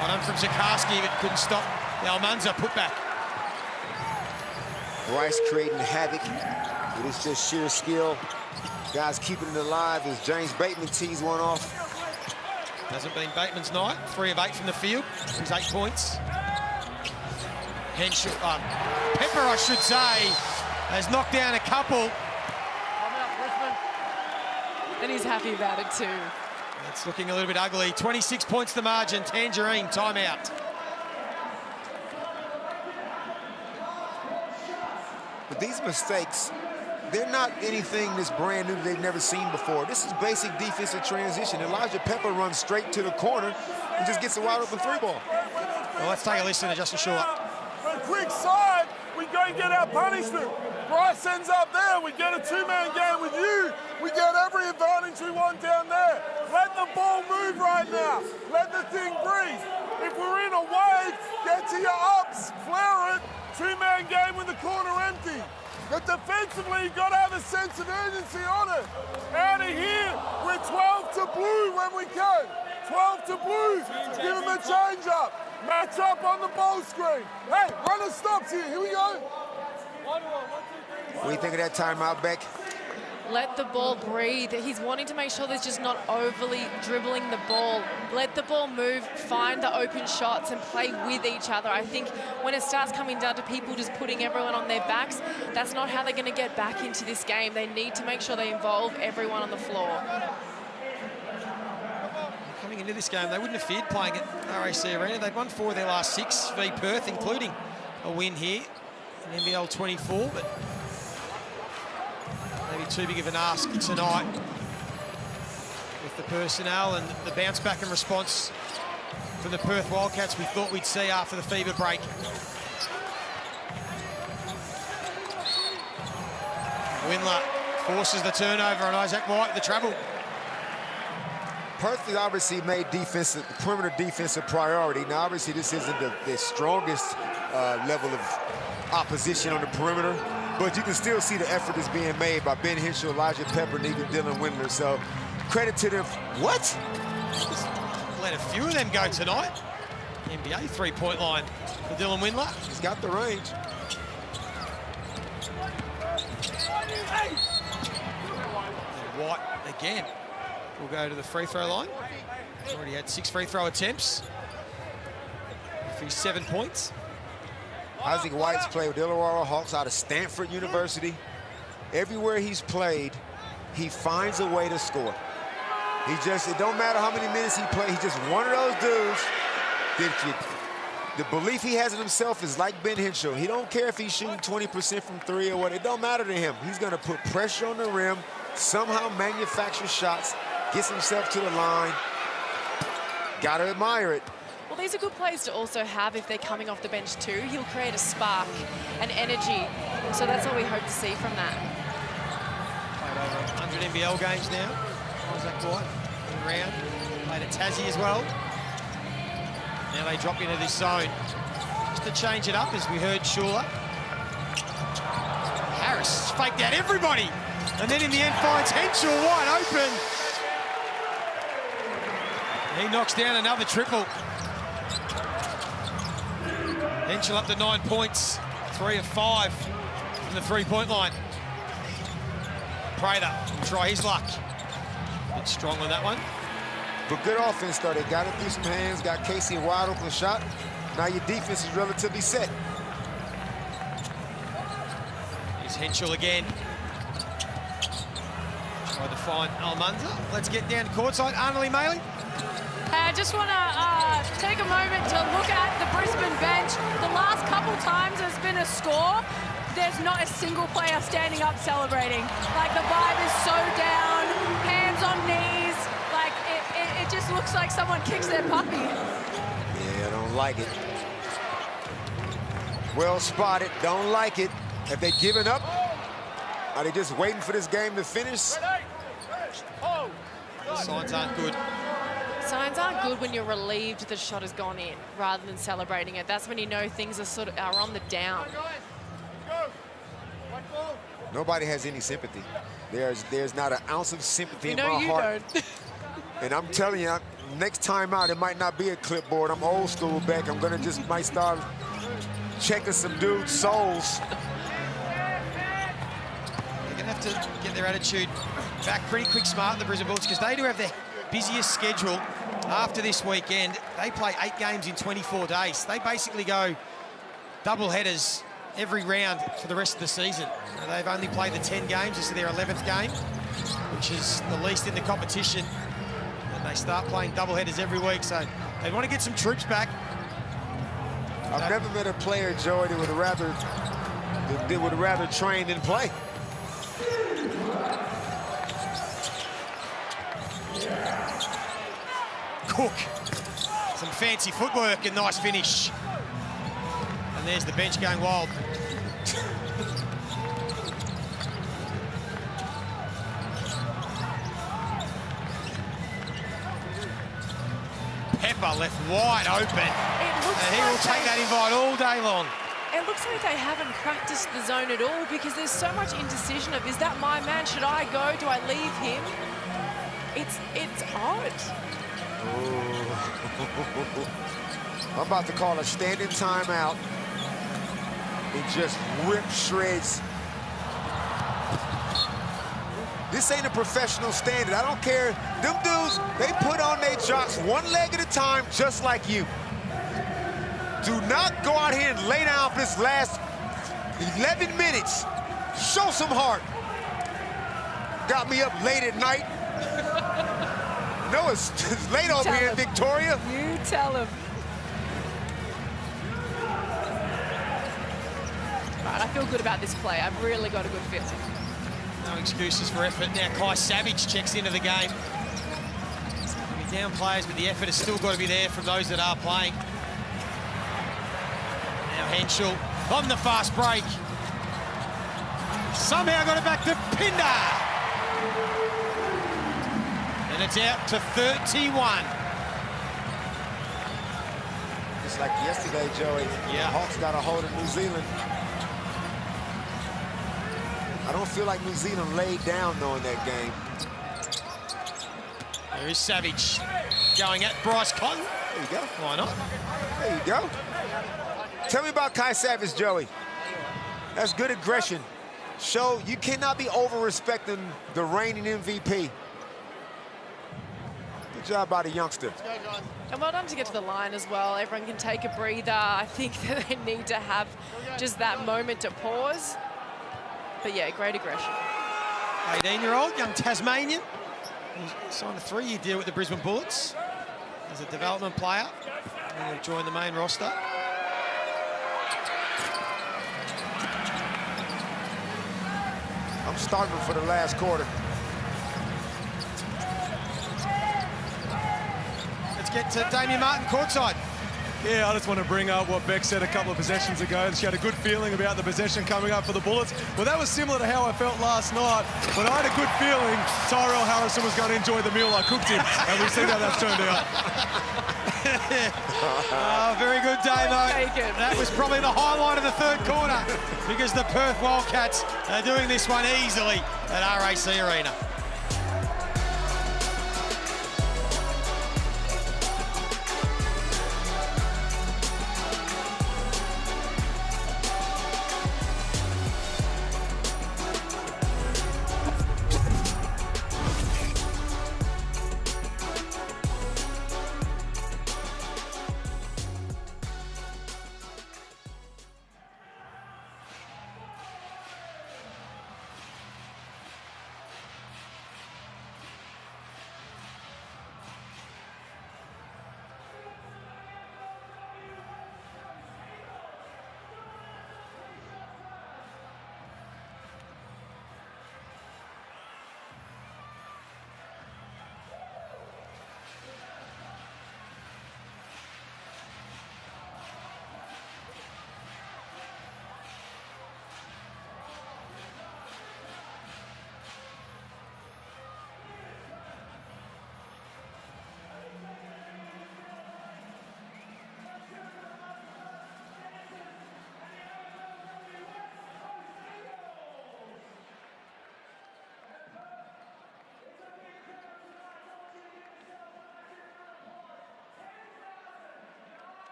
[SPEAKER 2] Got him from Zakarski, but couldn't stop the Almanza putback.
[SPEAKER 3] Bryce creating havoc. It is just sheer skill. Guys keeping it alive as James Bateman tees one off.
[SPEAKER 2] Hasn't been Bateman's night. 3 of 8 from the field. He's 8 points. Henshaw, Pepper, I should say, has knocked down a couple.
[SPEAKER 4] And he's happy about it too.
[SPEAKER 2] It's looking a little bit ugly. 26 points the margin. Tangerine, timeout.
[SPEAKER 3] But these mistakes, they're not anything that's brand new that they've never seen before. This is basic defensive transition. Elijah Pepper runs straight to the corner and just gets a wide open 3-ball.
[SPEAKER 2] Well, let's take a listen to Justin Short.
[SPEAKER 7] A quick side, we go and get our punishment. Bryce ends up there, we get a 2-man game with you. We get every advantage we want down there. Let the ball move right now. Let the thing breathe. If we're in a wave, get to your ups, flare it. 2-man game with the corner empty. But defensively, you've got to have a sense of urgency on it. Out of here, we're 12 to blue when we can. 12 to blue. Give them a change up. Match up on the ball screen. Hey, runner stops here. Here we go.
[SPEAKER 3] What do you think of that timeout, Beck?
[SPEAKER 4] Let the ball breathe. He's wanting to make sure there's just not overly dribbling the ball. Let the ball move, find the open shots and play with each other. I think when it starts coming down to people just putting everyone on their backs, that's not how they're going to get back into this game. They need to make sure they involve everyone on the floor.
[SPEAKER 2] Coming into this game, they wouldn't have feared playing at RAC Arena. They'd won 4 of their last 6 v Perth, including a win here in NBL25, but maybe too big of an ask tonight with the personnel and the bounce back and response from the Perth Wildcats we thought we'd see after the fever break. Windler forces the turnover on Isaac White, the travel.
[SPEAKER 3] Perth has obviously made perimeter defense a priority. Now, obviously, this isn't the strongest level of opposition on the perimeter, but you can still see the effort that's being made by Ben Henshaw, Elijah Pepper, and even Dylan Windler. So, credit to them. What?
[SPEAKER 2] Just let a few of them go tonight. NBA 3-point line for Dylan Windler.
[SPEAKER 3] He's got the range.
[SPEAKER 2] And White again will go to the free throw line. He's already had 6 free throw attempts for his 7 points.
[SPEAKER 3] Isaac White's played with Illawarra Hawks out of Stanford University. Everywhere he's played, he finds a way to score. It don't matter how many minutes he plays, he's just one of those dudes the belief he has in himself is like Ben Henshaw. He don't care if he's shooting 20% from 3 or what. It don't matter to him. He's going to put pressure on the rim, somehow manufacture shots, gets himself to the line. Got to admire it.
[SPEAKER 4] Well, these are good plays to also have if they're coming off the bench too. He'll create a spark, an energy. So that's what we hope to see from that.
[SPEAKER 2] Played over 100 NBL games now. Isaac White around. Played at Tassie as well. Now they drop into this zone. Just to change it up, as we heard Shula. Harris faked out everybody. And then in the end finds Henschel wide open. He knocks down another triple. Henschel up to 9 points, 3 of 5 from the three-point line. Prather will try his luck. A bit strong on that one.
[SPEAKER 3] But good offense, though. They got it through some hands, got Casey a wide open shot. Now your defense is relatively set.
[SPEAKER 2] Here's Henschel again. Try to find Almanza. Let's get down to courtside. Arnold Maley.
[SPEAKER 6] I just want to take a moment to look at the Brisbane bench. The last couple times there's been a score, there's not a single player standing up celebrating. Like, the vibe is so down, hands on knees. Like, it just looks like someone kicks their puppy.
[SPEAKER 3] Yeah, I don't like it. Well spotted, don't like it. Have they given up? Are they just waiting for this game to finish?
[SPEAKER 2] Signs aren't good.
[SPEAKER 4] Signs aren't good when you're relieved the shot has gone in rather than celebrating it. That's when you know things are on the down.
[SPEAKER 3] Nobody has any sympathy. There's not an ounce of sympathy in my heart.
[SPEAKER 4] You don't.
[SPEAKER 3] And I'm telling you, next time out, it might not be a clipboard. I'm old school back. I'm gonna might start checking some dudes' souls.
[SPEAKER 2] They're gonna have to get their attitude back pretty quick, smart, the Brisbane Bullets, because they do have their busiest schedule after this weekend. They play 8 games in 24 days. They basically go double headers every round for the rest of the season. They've only played the 10 games. This is their 11th game, which is the least in the competition. And they start playing double headers every week, so they want to get some troops back.
[SPEAKER 3] I've never met a player, Joey, that would rather train than play.
[SPEAKER 2] Cook, some fancy footwork and nice finish. And there's the bench going wild. Pepper left wide open. And he will take that invite all day long.
[SPEAKER 4] It looks like they haven't practiced the zone at all because there's so much indecision of, is that my man? Should I go? Do I leave him? It's odd.
[SPEAKER 3] I'm about to call a standing timeout and just rip shreds. This ain't a professional standard. I don't care. Them dudes, they put on their jocks one leg at a time, just like you. Do not go out here and lay down for this last 11 minutes. Show some heart. Got me up late at night. No, it's late over here in Victoria.
[SPEAKER 4] You tell him. Right, I feel good about this play. I've really got a good feeling.
[SPEAKER 2] No excuses for effort. Now Kai Savage checks into the game. Be down players, but the effort has still got to be there from those that are playing. Now Henschel on the fast break. Somehow got it back to Pinder. And it's out to 31.
[SPEAKER 3] Just like yesterday, Joey.
[SPEAKER 2] Yeah.
[SPEAKER 3] The Hawks got a hold of New Zealand. I don't feel like New Zealand laid down though in that game.
[SPEAKER 2] There is Savage going at Bryce Cotton.
[SPEAKER 3] There you go.
[SPEAKER 2] Why not?
[SPEAKER 3] There you go. Tell me about Kai Savage, Joey. That's good aggression. Show you cannot be over-respecting the reigning MVP. Good job by the youngster.
[SPEAKER 4] And well done to get to the line as well. Everyone can take a breather. I think that they need to have just that moment to pause. But yeah, great aggression.
[SPEAKER 2] 18-year-old, young Tasmanian. He signed a 3-year deal with the Brisbane Bullets as a development player. And he'll join the main roster.
[SPEAKER 3] I'm starting for the last quarter.
[SPEAKER 2] Let's get to Damien Martin courtside.
[SPEAKER 5] Yeah, I just want to bring up what Beck said a couple of possessions ago. She had a good feeling about the possession coming up for the Bullets. Well, that was similar to how I felt last night, but I had a good feeling Tyrell Harrison was going to enjoy the meal I cooked him, and we've seen how that's turned out.
[SPEAKER 2] Oh, very good, Damo. That was probably the highlight of the third quarter because the Perth Wildcats are doing this one easily at RAC Arena.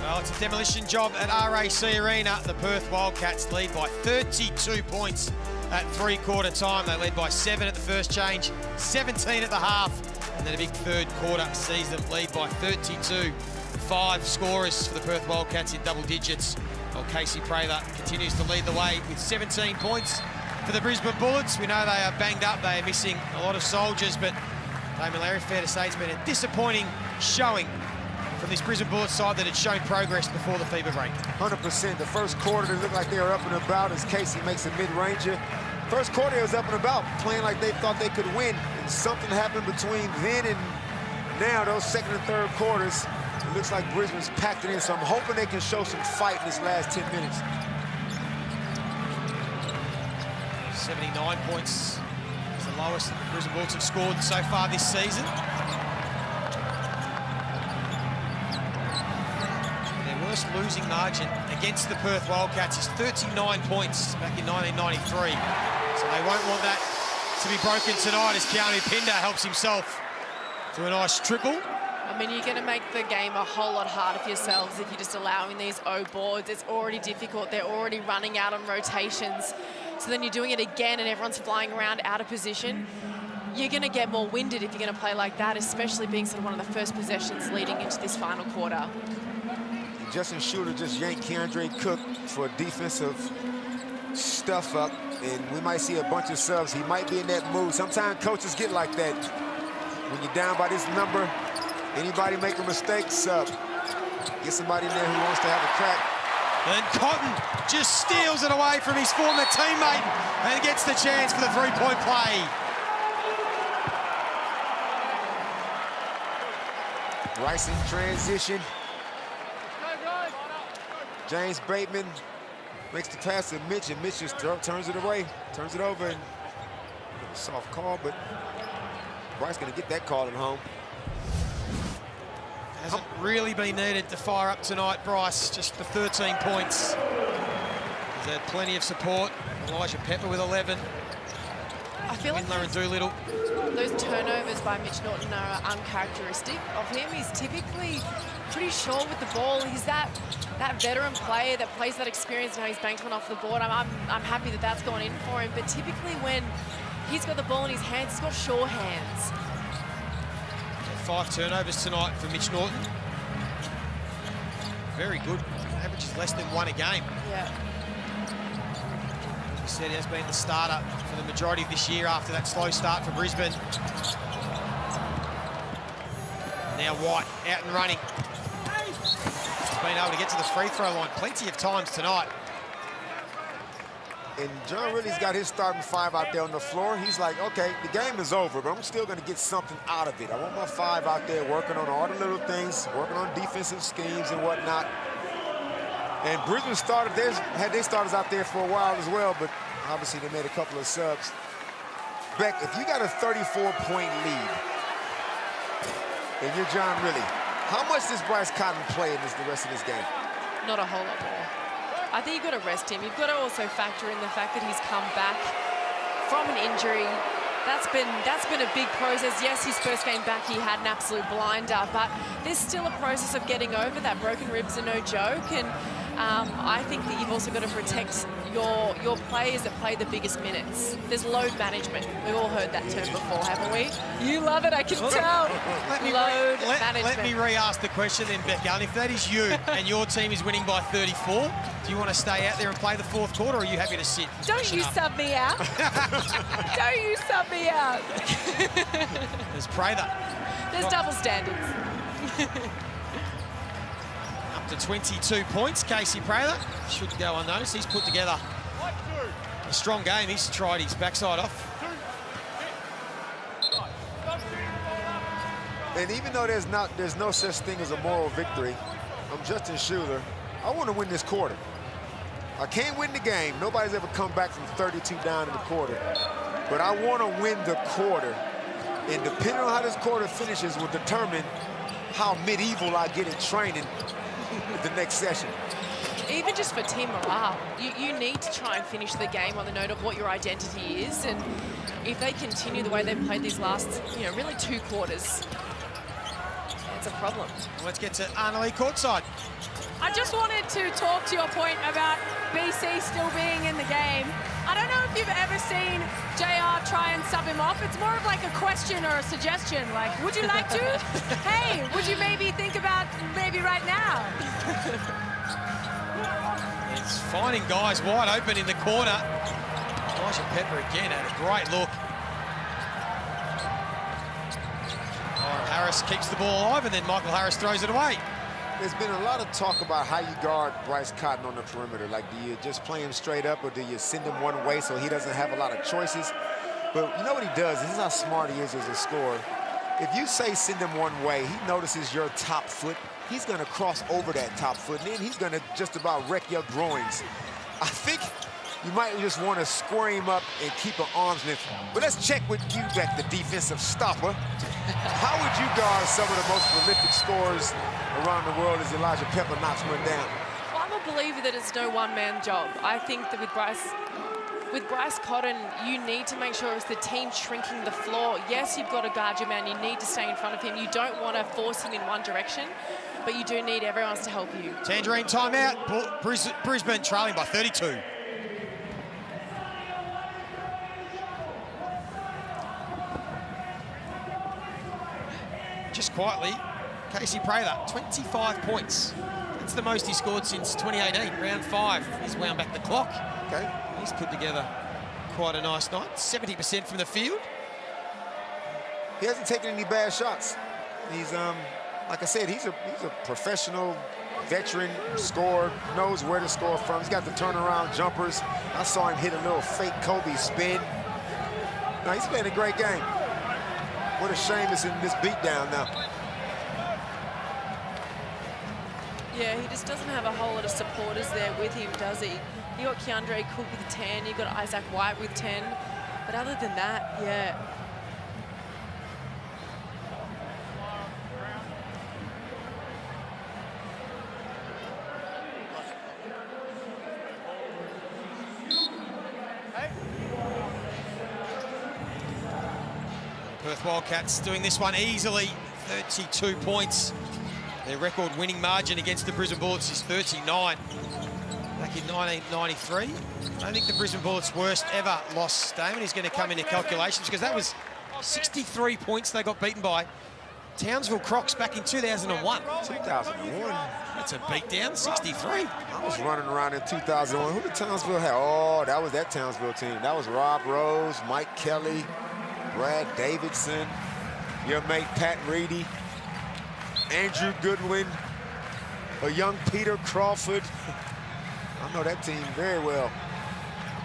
[SPEAKER 2] Well, it's a demolition job at RAC Arena. The Perth Wildcats lead by 32 points at three-quarter time. They led by 7 at the first change, 17 at the half, and then a big third quarter sees them lead by 32. 5 scorers for the Perth Wildcats in double digits, while Casey Prather continues to lead the way with 17 points. For the Brisbane Bullets, we know they are banged up. They are missing a lot of soldiers, but Damon Larry, fair to say, it's been a disappointing showing from this Brisbane Bullets side that had shown progress before the fever break.
[SPEAKER 3] 100%. The first quarter, they looked like they were up and about as Casey makes a mid-ranger. First quarter, it was up and about, playing like they thought they could win. And something happened between then and now, those second and third quarters. It looks like Brisbane's packed it in, so I'm hoping they can show some fight in this last 10 minutes.
[SPEAKER 2] 79 points is the lowest that the Brisbane Bullets have scored so far this season. Their worst losing margin against the Perth Wildcats is 39 points back in 1993. So they won't want that to be broken tonight as Keanu Pinder helps himself to a nice triple.
[SPEAKER 4] I mean, you're going to make the game a whole lot harder for yourselves if you're just allowing these O boards. It's already difficult. They're already running out on rotations. So then you're doing it again and everyone's flying around out of position. You're going to get more winded if you're going to play like that, especially being sort of one of the first possessions leading into this final quarter.
[SPEAKER 3] Justin Shooter just yanked Keandre Cook for a defensive stuff up, and we might see a bunch of subs. He might be in that mood. Sometimes coaches get like that. When you're down by this number, anybody make a mistake, sub. Get somebody in there who wants to have a crack.
[SPEAKER 2] And Cotton just steals it away from his former teammate and gets the chance for the three-point play.
[SPEAKER 3] Rice in transition. James Bateman makes the pass to Mitch, and Mitch just turns it away, turns it over, and a soft call, but Bryce gonna get that call at home.
[SPEAKER 2] Hasn't really been needed to fire up tonight, Bryce, just for 13 points. He's had plenty of support. Elijah Pepper with 11.
[SPEAKER 4] I feel like
[SPEAKER 2] Windler and Doolittle.
[SPEAKER 4] those turnovers by Mitch Norton are uncharacteristic of him. He's typically pretty sure with the ball. He's that veteran player that plays that experience. Now he's banked one off the board. I'm happy that that's gone in for him. But typically when he's got the ball in his hands, he's got sure hands.
[SPEAKER 2] 5 turnovers tonight for Mitch Norton. Very good. Averages less than 1 a game.
[SPEAKER 4] Yeah.
[SPEAKER 2] As you said, he has been the starter for the majority of this year after that slow start for Brisbane. Now White out and running. He's been able to get to the free throw line plenty of times tonight.
[SPEAKER 3] And John really's got his starting 5 out there on the floor. He's like, okay, the game is over, but I'm still going to get something out of it. I want my 5 out there working on all the little things, working on defensive schemes and whatnot. And Brisbane had their starters out there for a while as well, but obviously they made a couple of subs. Beck, if you got a 34-point lead and you're John Rillie, how much does Bryce Cotton play in the rest of this game?
[SPEAKER 4] Not a whole lot more. I think you've got to rest him. You've got to also factor in the fact that he's come back from an injury. That's been a big process. Yes, his first game back, he had an absolute blinder, but there's still a process of getting over that. Broken ribs are no joke, and I think that you've also got to protect your players that play the biggest minutes. There's load management. We've all heard that term before, haven't we? You love it, I can tell. Load management.
[SPEAKER 2] Let me re-ask the question then, Becca. If that is you and your team is winning by 34, do you want to stay out there and play the 4th quarter, or are you happy to sit?
[SPEAKER 4] Don't you sub me out. Don't you sub me out.
[SPEAKER 2] There's Prather.
[SPEAKER 4] There's double standards.
[SPEAKER 2] Up to 22 points, Casey Prather. Should go unnoticed. He's put together a strong game. He's tried his backside off.
[SPEAKER 3] And even though there's no such thing as a moral victory, I'm Justin Schuler. I want to win this quarter. I can't win the game. Nobody's ever come back from 32 down in the quarter. But I want to win the quarter. And depending on how this quarter finishes will determine how medieval I get in training the next session.
[SPEAKER 4] Even just for team morale, you need to try and finish the game on the note of what your identity is. And if they continue the way they've played these last, really 2 quarters, it's a problem.
[SPEAKER 2] Let's get to Annalie courtside.
[SPEAKER 6] I just wanted to talk to your point about BC still being in the game. I don't know if you've ever seen JR try and sub him off. It's more of like a question or a suggestion, like, would you like to? Hey, would you maybe think about maybe right now?
[SPEAKER 2] He's finding guys wide open in the corner. Elijah Pepper again had a great look. Harris keeps the ball alive, and then Michael Harris throws it away.
[SPEAKER 3] There's been a lot of talk about how you guard Bryce Cotton on the perimeter. Like, do you just play him straight up, or do you send him one way so he doesn't have a lot of choices? But you know what he does? This is how smart he is as a scorer. If you say send him one way, he notices your top foot. He's going to cross over that top foot, and then he's going to just about wreck your groins. I think you might just want to square him up and keep an arm's length. But let's check with you, Beck, the defensive stopper. How would you guard some of the most prolific scorers around the world as Elijah Pepper knocks one down?
[SPEAKER 4] Well, I'm a believer that it's no one-man job. I think that with Bryce Cotton, you need to make sure it's the team shrinking the floor. Yes, you've got to guard your man. You need to stay in front of him. You don't want to force him in one direction, but you do need everyone else to help you.
[SPEAKER 2] Tangerine timeout. Brisbane trailing by 32. Just quietly, Casey Prather, 25 points. That's the most he scored since 2018, round 5. He's wound back the clock.
[SPEAKER 3] Okay.
[SPEAKER 2] He's put together quite a nice night. 70% from the field.
[SPEAKER 3] He hasn't taken any bad shots. He's, like I said, he's a professional, veteran scorer, knows where to score from. He's got the turnaround jumpers. I saw him hit a little fake Kobe spin. No, he's playing a great game. What a shame it's in this beatdown now.
[SPEAKER 4] Yeah, he just doesn't have a whole lot of supporters there with him, does he? You got Keandre Cook with 10, you got Isaac White with 10, but other than that, yeah.
[SPEAKER 2] Perth Perth Wildcats doing this one easily, 32 points. Their record winning margin against the Brisbane Bullets is 39. Back in 1993, I don't think the Brisbane Bullets' worst ever loss, Damon, is going to come into calculations because that was 63 points they got beaten by Townsville Crocs back in 2001.
[SPEAKER 3] 2001?
[SPEAKER 2] That's a beatdown, 63.
[SPEAKER 3] I was running around in 2001. Who did Townsville have? Oh, that was that Townsville team. That was Rob Rose, Mike Kelly, Brad Davidson, your mate Pat Reedy, Andrew Goodwin, a young Peter Crawford. I know that team very well.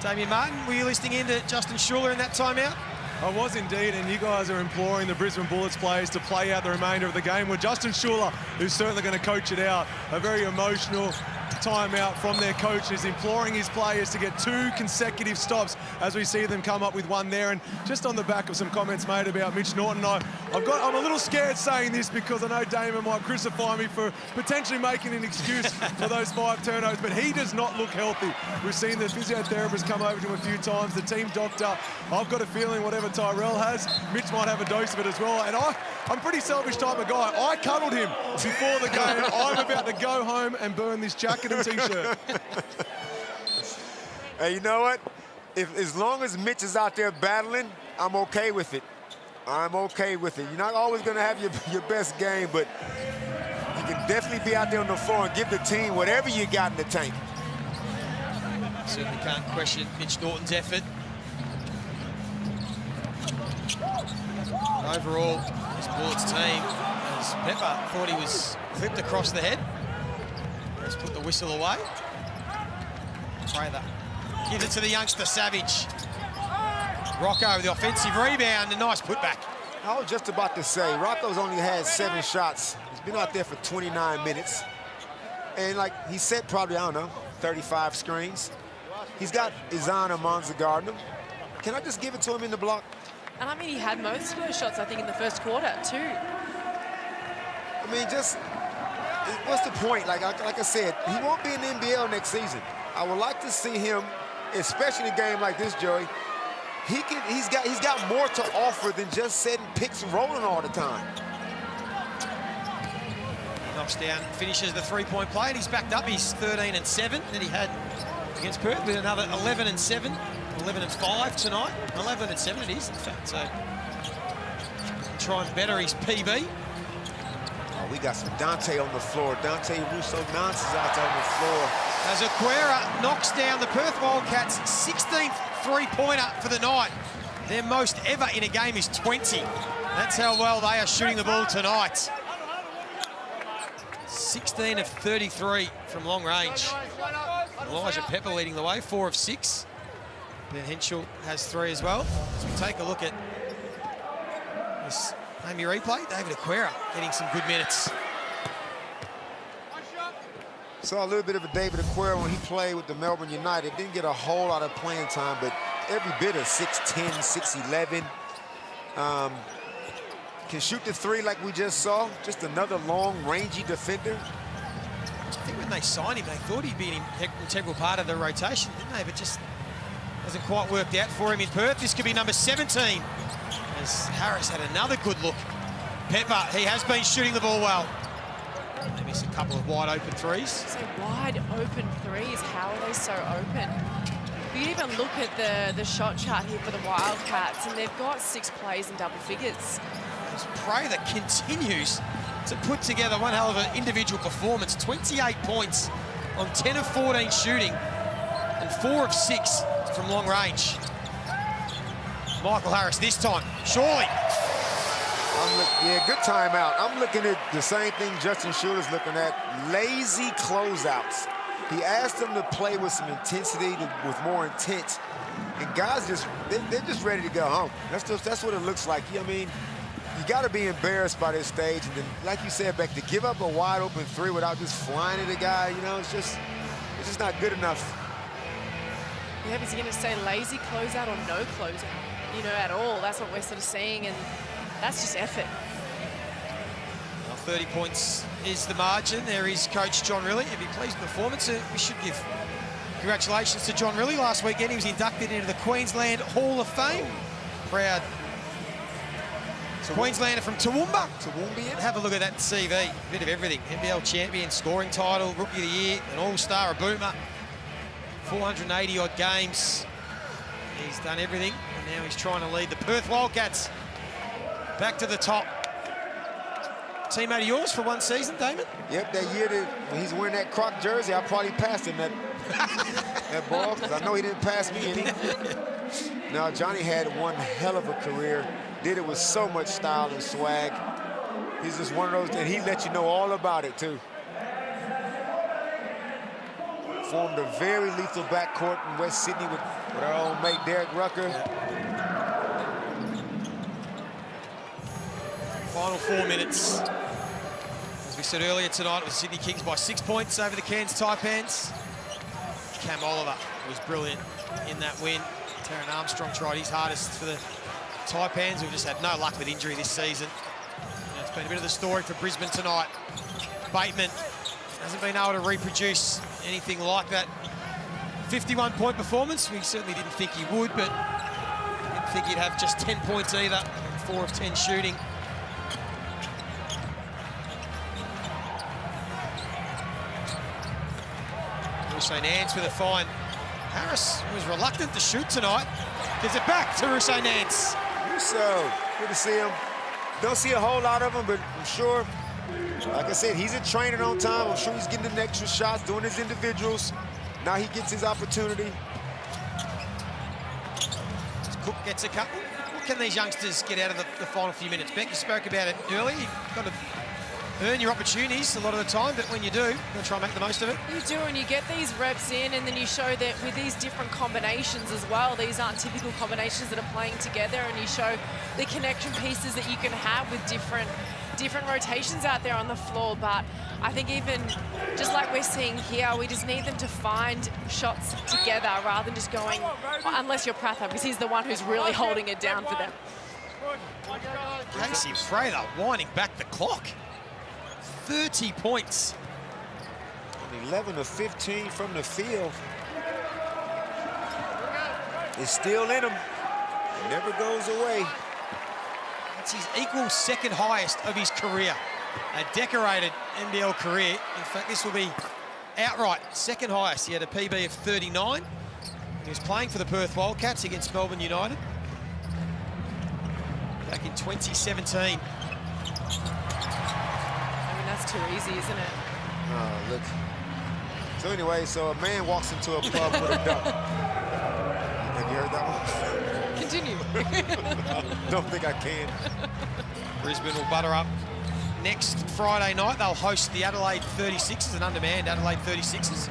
[SPEAKER 2] Damien Martin, were you listening in to Justin Schuller in that timeout?
[SPEAKER 5] I was indeed, and you guys are imploring the Brisbane Bullets players to play out the remainder of the game. Well, Justin Schuller, who's certainly going to coach it out, a very emotional timeout from their coaches, imploring his players to get 2 consecutive stops as we see them come up with one there. And just on the back of some comments made about Mitch Norton, I'm a little scared saying this because I know Damon might crucify me for potentially making an excuse for those 5 turnovers, but he does not look healthy. We've seen the physiotherapist come over to him a few times, the team doctor. I've got a feeling whatever Tyrell has, Mitch might have a dose of it as well. And I'm a pretty selfish type of guy. I cuddled him before the game. I'm about to go home and burn this jacket and t-shirt.
[SPEAKER 3] Hey, you know what? As long as Mitch is out there battling, I'm okay with it. I'm okay with it. You're not always going to have your best game, but you can definitely be out there on the floor and give the team whatever you got in the tank.
[SPEAKER 2] Certainly can't question Mitch Norton's effort. Overall, this Bullets team, as Pepper thought he was clipped across the head. Let's put the whistle away. Prather gives it to the youngster, Savage. Rocco with the offensive rebound, a nice putback.
[SPEAKER 3] I was just about to say, Rocco's only had 7 shots. He's been out there for 29 minutes. And like he said, probably, I don't know, 35 screens. He's got Izana Monza guarding him. Can I just give it to him in the block?
[SPEAKER 4] And I mean, he had most of those shots, I think, in the first quarter, too.
[SPEAKER 3] I mean, just, what's the point? Like I said, he won't be in the NBL next season. I would like to see him, especially in a game like this, Joey. He's got more to offer than just setting picks and rolling all the time.
[SPEAKER 2] Knocks down, finishes the three-point play, and he's backed up his 13-7 that he had against Perth with another 11-7. 11-5 tonight. 11-7 it is, in fact. So try and better his PB.
[SPEAKER 3] Oh, we got some Dante on the floor. Dante Russo-Nance is out there on the floor.
[SPEAKER 2] As Aquera knocks down the Perth Wildcats' 16th three-pointer for the night. Their most ever in a game is 20. That's how well they are shooting the ball tonight. 16 of 33 from long range. Elijah Pepper leading the way, 4 of 6. Ben Henschel has 3 as well. As we take a look at this Amy replay, David Aquera getting some good minutes.
[SPEAKER 3] Saw a little bit of a David Aquera when he played with the Melbourne United. Didn't get a whole lot of playing time, but every bit of 6'10", 6'11". Can shoot the 3 like we just saw. Just another long, rangy defender.
[SPEAKER 2] I think when they signed him, they thought he'd be an integral part of the rotation, didn't they? But just hasn't quite worked out for him in Perth. This could be number 17, as Harris had another good look. Pepper, he has been shooting the ball well. They miss a couple of wide open threes.
[SPEAKER 4] So wide open threes, how are they so open? You can even look at the shot chart here for the Wildcats, and they've got 6 plays in double figures.
[SPEAKER 2] As Prather continues to put together one hell of an individual performance. 28 points on 10 of 14 shooting and 4 of 6 from long range. Michael Harris this time, surely.
[SPEAKER 3] Yeah, good timeout. I'm looking at the same thing Justin Schuler's looking at. Lazy closeouts. He asked them to play with some intensity, with more intent. And guys they're just ready to go home. That's what it looks like. I mean, you got to be embarrassed by this stage. And then, like you said, Beck, to give up a wide open 3 without just flying at a guy, you know, it's just not good enough.
[SPEAKER 4] Yeah, is he going to say lazy closeout or no closeout? You know, at all. That's what we're sort of seeing, and that's just effort.
[SPEAKER 2] Well, 30 points is the margin. There is Coach John Rillie. If he pleased with the performance, we should give congratulations to John Rillie. Last weekend, he was inducted into the Queensland Hall of Fame. Proud Queenslander from Toowoomba. Have a look at that CV. Bit of everything. NBL champion, scoring title, Rookie of the Year, an All-Star, a Boomer. 480-odd games. He's done everything, and now he's trying to lead the Perth Wildcats back to the top. Teammate of yours for one season, Damon?
[SPEAKER 3] Yep, that year when he's wearing that Croc jersey, I probably passed him that, that ball, because I know he didn't pass me any. Now, Johnny had one hell of a career, did it with so much style and swag. He's just one of those, and he let you know all about it, too. Formed a very lethal backcourt in West Sydney with our old mate Derek Rucker.
[SPEAKER 2] Final 4 minutes. As we said earlier tonight, it was Sydney Kings by 6 points over the Cairns Taipans. Cam Oliver was brilliant in that win. Taron Armstrong tried his hardest for the Taipans, who've just had no luck with injury this season. It's been a bit of the story for Brisbane tonight. Bateman hasn't been able to reproduce anything like that 51-point performance. We certainly didn't think he would, but didn't think he'd have just 10 points either. 4 of 10 shooting. Russo Nance with a fine. Harris was reluctant to shoot tonight. Gives it back to Russo Nance.
[SPEAKER 3] Russo, good to see him. Don't see a whole lot of him, but I'm sure, like I said, he's a trainer on time. I'm sure he's getting the extra shots, doing his individuals. Now he gets his opportunity.
[SPEAKER 2] Cook gets a couple. What can these youngsters get out of the final few minutes? Beck, you spoke about it earlier. You've got to earn your opportunities a lot of the time, but when you do, you've got to try and make the most of it.
[SPEAKER 4] You do, and you get these reps in, and then you show that with these different combinations as well, these aren't typical combinations that are playing together, and you show the connection pieces that you can have with different rotations out there on the floor. But I think even just like we're seeing here, we just need them to find shots together rather than just going, well, unless you're Prather, because he's the one who's really holding it down for them.
[SPEAKER 2] Casey Prather winding back the clock. 30 points.
[SPEAKER 3] 11 of 15 from the field. It's still in him. It never goes away.
[SPEAKER 2] It's his equal second highest of his career. A decorated NBL career. In fact, this will be outright second highest. He had a PB of 39. He was playing for the Perth Wildcats against Melbourne United back in 2017.
[SPEAKER 4] That's too easy, isn't it?
[SPEAKER 3] Oh, look. So anyway, so a man walks into a pub with a duck. Have you heard that one?
[SPEAKER 4] Continue.
[SPEAKER 3] Don't think I can.
[SPEAKER 2] Brisbane will butter up next Friday night. They'll host the Adelaide 36ers, an undermanned Adelaide 36ers.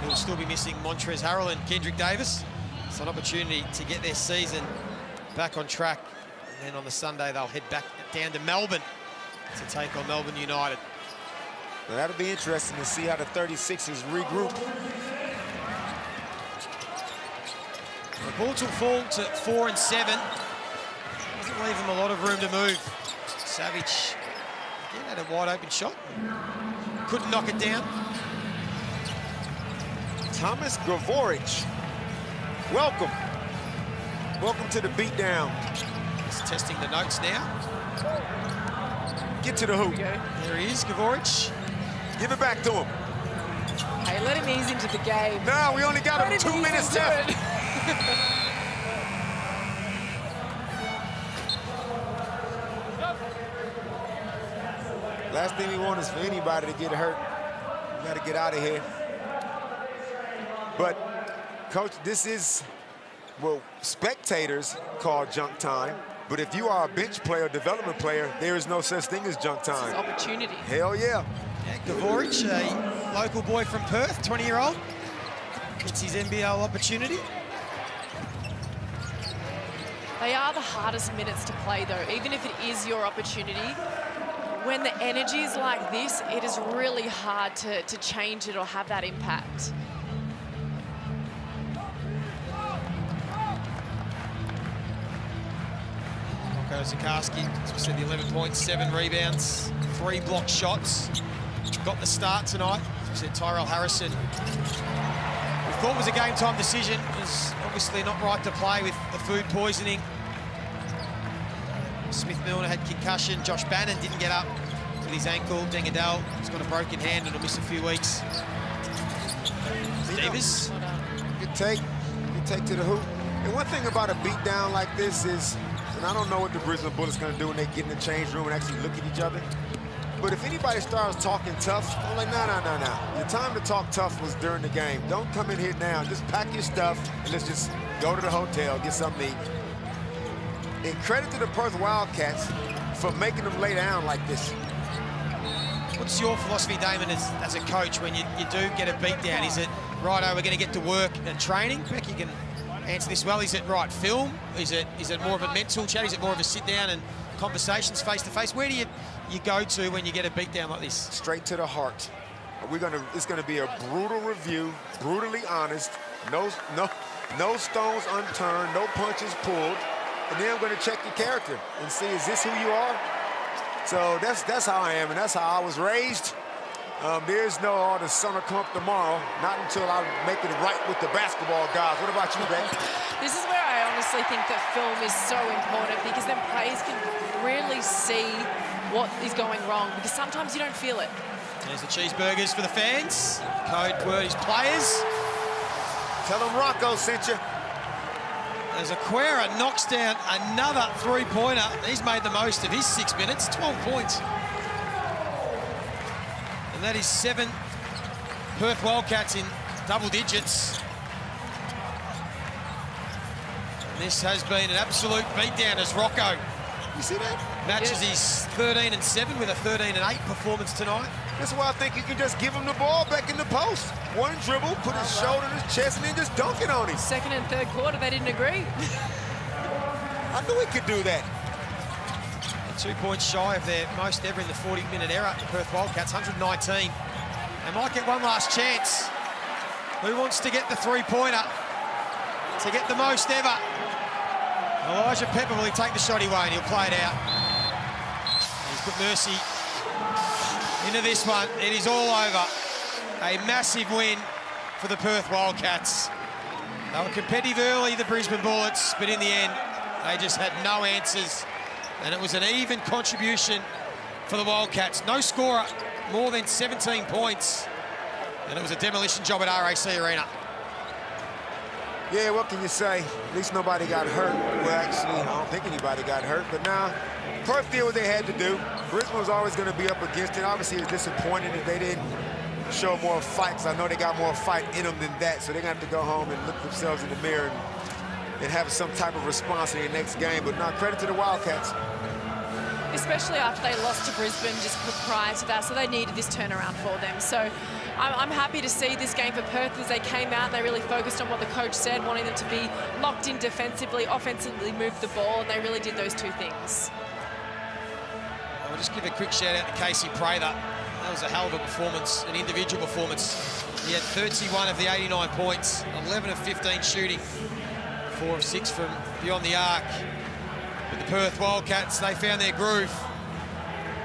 [SPEAKER 2] Who'll still be missing Montrezl Harrell and Kendrick Davis. It's an opportunity to get their season back on track. And then on the Sunday, they'll head back down to Melbourne to take on Melbourne United.
[SPEAKER 3] Well, that'll be interesting to see how the 36ers regroup.
[SPEAKER 2] The Bullets will fall to 4 and 7. Doesn't leave them a lot of room to move. Savage again had a wide open shot. Couldn't knock it down.
[SPEAKER 3] Thomas Gavorich, welcome. Welcome to the beatdown.
[SPEAKER 2] He's testing the notes now.
[SPEAKER 3] Get to the hoop.
[SPEAKER 2] There he is, Gavorich.
[SPEAKER 3] Give it back to him.
[SPEAKER 4] Hey, let him ease into the game.
[SPEAKER 3] No, we only got him 2 minutes left. Last thing we want is for anybody to get hurt. We got to get out of here. But, Coach, this is, well, spectators call junk time. But if you are a bench player, development player, there is no such thing as junk time.
[SPEAKER 4] It's opportunity.
[SPEAKER 3] Hell yeah.
[SPEAKER 2] Gavorich, a local boy from Perth, 20-year-old. Gets his NBL opportunity.
[SPEAKER 4] They are the hardest minutes to play, though. Even if it is your opportunity, when the energy is like this, it is really hard to change it or have that impact.
[SPEAKER 2] Zakarski, as we said, the 11 points, 7 rebounds, 3 block shots. Got the start tonight. As we said, Tyrell Harrison, we thought was a game time decision. It was obviously not right to play with the food poisoning. Smith Milner had concussion. Josh Bannon didn't get up with his ankle. Dengadell has got a broken hand and will miss a few weeks. Davis.
[SPEAKER 3] Good take to the hoop. And one thing about a beatdown like this is, and I don't know what the Brisbane Bullets going to do when they get in the change room and actually look at each other, but if anybody starts talking tough, I'm like, no. Your time to talk tough was during the game. Don't come in here now. Just pack your stuff and let's just go to the hotel, get something to eat. And credit to the Perth Wildcats for making them lay down like this.
[SPEAKER 2] What's your philosophy, Damon, as a coach when you do get a beat down? Is it, righto, we're going to get to work and training? Becky can answer this well. Is it right film? Is it more of a mental chat? Is it more of a sit down and conversations face to face? Where do you go to when you get a beat down like this?
[SPEAKER 3] Straight to the heart. It's gonna be a brutal review, brutally honest, no stones unturned, no punches pulled, and then I'm gonna check your character and see, is this who you are? So that's how I am, and that's how I was raised. There's no, the sun will come up tomorrow, not until I make it right with the basketball guys. What about you, Ben?
[SPEAKER 4] This is where I honestly think that film is so important, because then players can really see what is going wrong, because sometimes you don't feel it.
[SPEAKER 2] There's the cheeseburgers for the fans. Code word is players.
[SPEAKER 3] Tell them Rocco sent you.
[SPEAKER 2] As Aquera knocks down another three-pointer. He's made the most of his 6 minutes, 12 points. And that is 7 Perth Wildcats in double digits. And this has been an absolute beatdown as Rocco,
[SPEAKER 3] you see that?
[SPEAKER 2] Matches his 13-7 with a 13-8 performance tonight.
[SPEAKER 3] That's why I think you can just give him the ball back in the post. One dribble, put his shoulder in his chest, and then just dunk it on him.
[SPEAKER 4] Second and third quarter, they didn't agree.
[SPEAKER 3] I knew he could do that.
[SPEAKER 2] And 2 points shy of their most ever in the 40-minute era, the Perth Wildcats, 119. They might get one last chance. Who wants to get the three-pointer to get the most ever? Elijah Pepper, will he take the shot? He won't. He'll play it out. He's put Mercy into this one. It is all over. A massive win for the Perth Wildcats. They were competitive early, the Brisbane Bullets, but in the end, they just had no answers. And it was an even contribution for the Wildcats. No scorer, more than 17 points. And it was a demolition job at RAC Arena.
[SPEAKER 3] Yeah, what can you say? At least nobody got hurt. Well, actually, I don't think anybody got hurt. But now, Perth did what they had to do. Brisbane was always going to be up against it. Obviously, it was disappointing that they didn't show more fights. I know they got more fight in them than that, so they're going to have to go home and look themselves in the mirror and have some type of response in their next game. But now, credit to the Wildcats.
[SPEAKER 4] Especially after they lost to Brisbane just prior to that, so they needed this turnaround for them. So I'm happy to see this game for Perth as they came out and they really focused on what the coach said, wanting them to be locked in defensively, offensively move the ball, and they really did those two things.
[SPEAKER 2] I'll just give a quick shout out to Casey Prather. That was a hell of a performance, an individual performance. He had 31 of the 89 points, 11 of 15 shooting, 4 of 6 from beyond the arc. But the Perth Wildcats, they found their groove.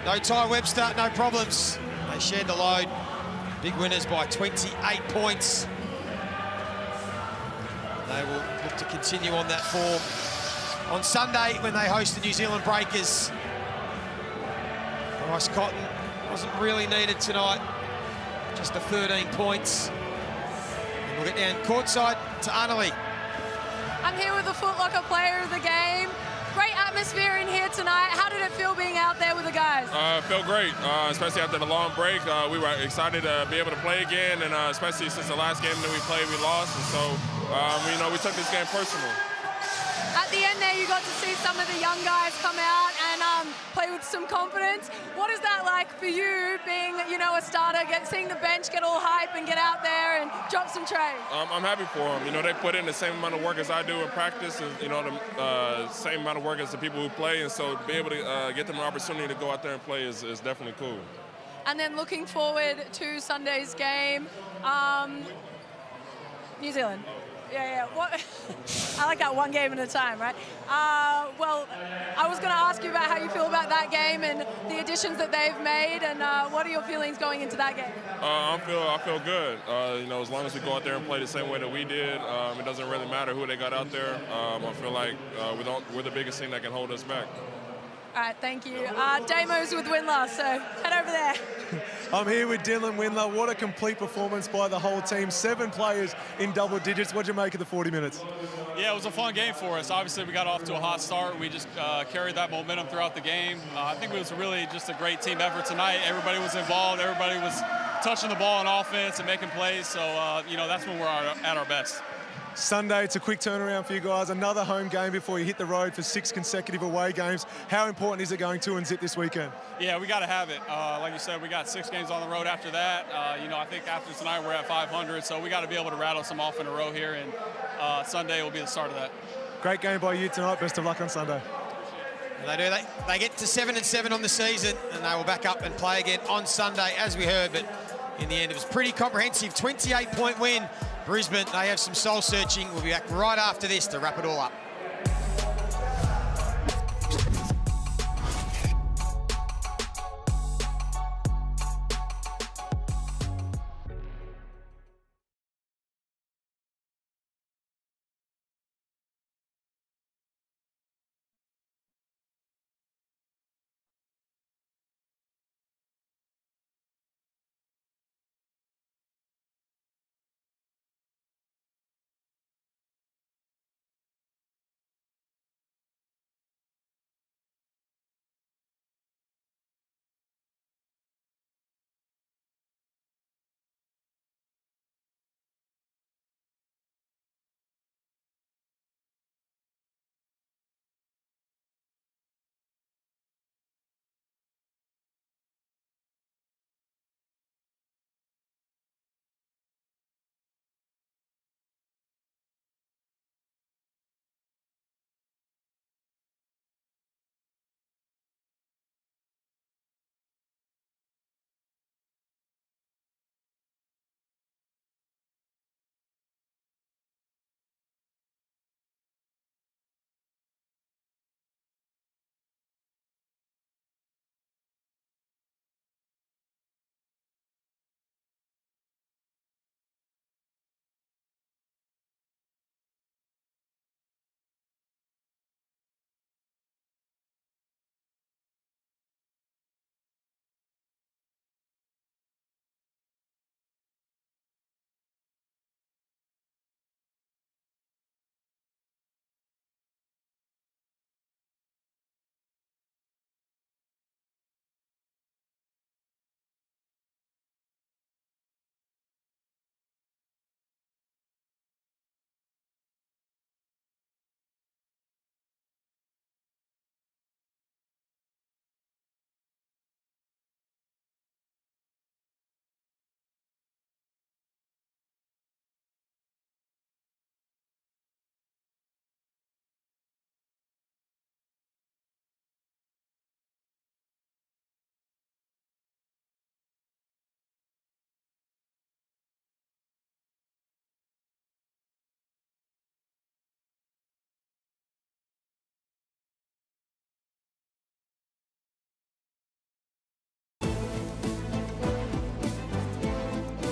[SPEAKER 2] No Ty Webster, no problems. They shared the load. Big winners by 28 points. They will look to continue on that form on Sunday when they host the New Zealand Breakers. Bryce Cotton wasn't really needed tonight. Just the 13 points. And we'll get down courtside to Annalie.
[SPEAKER 6] I'm here with the Foot Locker player of the game. Great atmosphere in here tonight. How did it feel being out there with the guys?
[SPEAKER 10] It felt great, especially after the long break. We were excited to be able to play again, and especially since the last game that we played, we lost. And so, we took this game personal.
[SPEAKER 6] At the end there, you got to see some of the young guys come out and play with some confidence. What is that like for you, being, a starter, seeing the bench get all hype and get out there and drop some trays?
[SPEAKER 10] I'm happy for them. They put in the same amount of work as I do in practice, and the same amount of work as the people who play. And so, to be able to get them an opportunity to go out there and play is definitely cool.
[SPEAKER 6] And then looking forward to Sunday's game, New Zealand. Yeah. What? I like that one game at a time, right? Well, I was going to ask you about how you feel about that game and the additions that they've made, and what are your feelings going into that game?
[SPEAKER 10] I feel good. As long as we go out there and play the same way that we did, it doesn't really matter who they got out there. I feel like we're the biggest thing that can hold us back.
[SPEAKER 6] All right, thank you. Damo's with Windler, so head over there.
[SPEAKER 5] I'm here with Dylan Windler. What a complete performance by the whole team. 7 players in double digits. What'd you make of the 40 minutes?
[SPEAKER 12] Yeah, it was a fun game for us. Obviously, we got off to a hot start. We just carried that momentum throughout the game. I think it was really just a great team effort tonight. Everybody was involved. Everybody was touching the ball on offense and making plays. So, you know, that's when we're at our best.
[SPEAKER 5] Sunday, it's a quick turnaround for you guys. Another home game before you hit the road for 6 consecutive away games. How important is it going 2-0 this weekend?
[SPEAKER 12] Yeah, we got to have it. Like you said, we got 6 games on the road after that. You know, I think after tonight we're at 500, so we got to be able to rattle some off in a row here, and Sunday will be the start of that.
[SPEAKER 5] Great game by you tonight. Best of luck on Sunday.
[SPEAKER 2] They do. They get to 7-7 on the season, and they will back up and play again on Sunday, as we heard. But in the end, it was pretty comprehensive. 28-point win. Brisbane, they have some soul searching. We'll be back right after this to wrap it all up.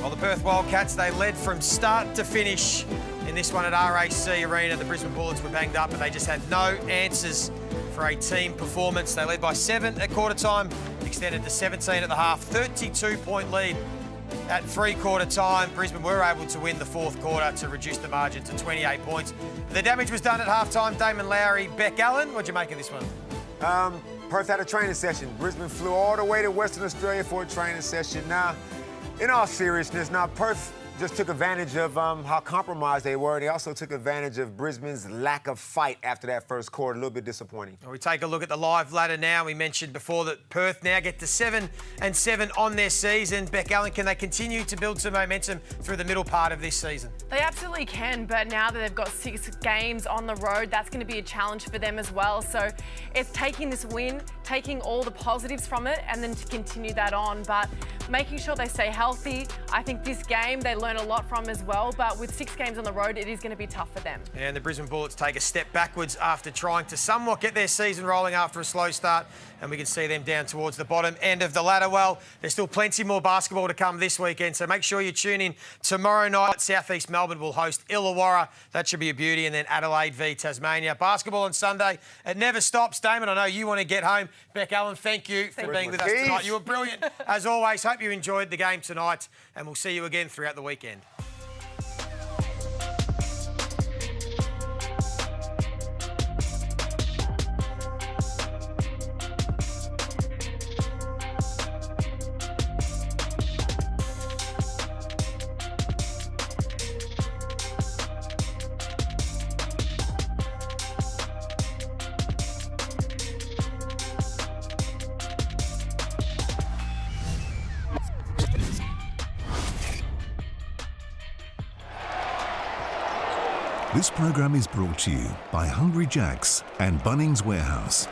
[SPEAKER 2] Well, the Perth Wildcats, they led from start to finish in this one at RAC Arena. The Brisbane Bullets were banged up, but they just had no answers for a team performance. They led by 7 at quarter time, extended to 17 at the half, 32-point lead at 3-quarter time. Brisbane were able to win the 4th quarter to reduce the margin to 28 points. The damage was done at half-time. Damon Lowry, Beck Allen, what'd you make of this one?
[SPEAKER 3] Perth had a training session. Brisbane flew all the way to Western Australia for a training session. Now, in all seriousness, Perth just took advantage of how compromised they were. They also took advantage of Brisbane's lack of fight after that first quarter. A little bit disappointing.
[SPEAKER 2] Well, we take a look at the live ladder now. We mentioned before that Perth now get to 7-7 on their season. Beck Allen, can they continue to build some momentum through the middle part of this season?
[SPEAKER 4] They absolutely can, but now that they've got 6 games on the road, that's going to be a challenge for them as well. So it's taking this win taking all the positives from it and then to continue that on, but making sure they stay healthy. I think this game they learn a lot from as well, but with 6 games on the road, it is going to be tough for them.
[SPEAKER 2] And the Brisbane Bullets take a step backwards after trying to somewhat get their season rolling after a slow start, and we can see them down towards the bottom end of the ladder. Well, there's still plenty more basketball to come this weekend, so make sure you tune in tomorrow night. South East Melbourne will host Illawarra. That should be a beauty. And then Adelaide v Tasmania. Basketball on Sunday. It never stops. Damon, I know you want to get home. Beck Allen, thank you for being with us tonight. You were brilliant as always. Hope you enjoyed the game tonight, and we'll see you again throughout the weekend.
[SPEAKER 1] This program is brought to you by Hungry Jack's and Bunnings Warehouse.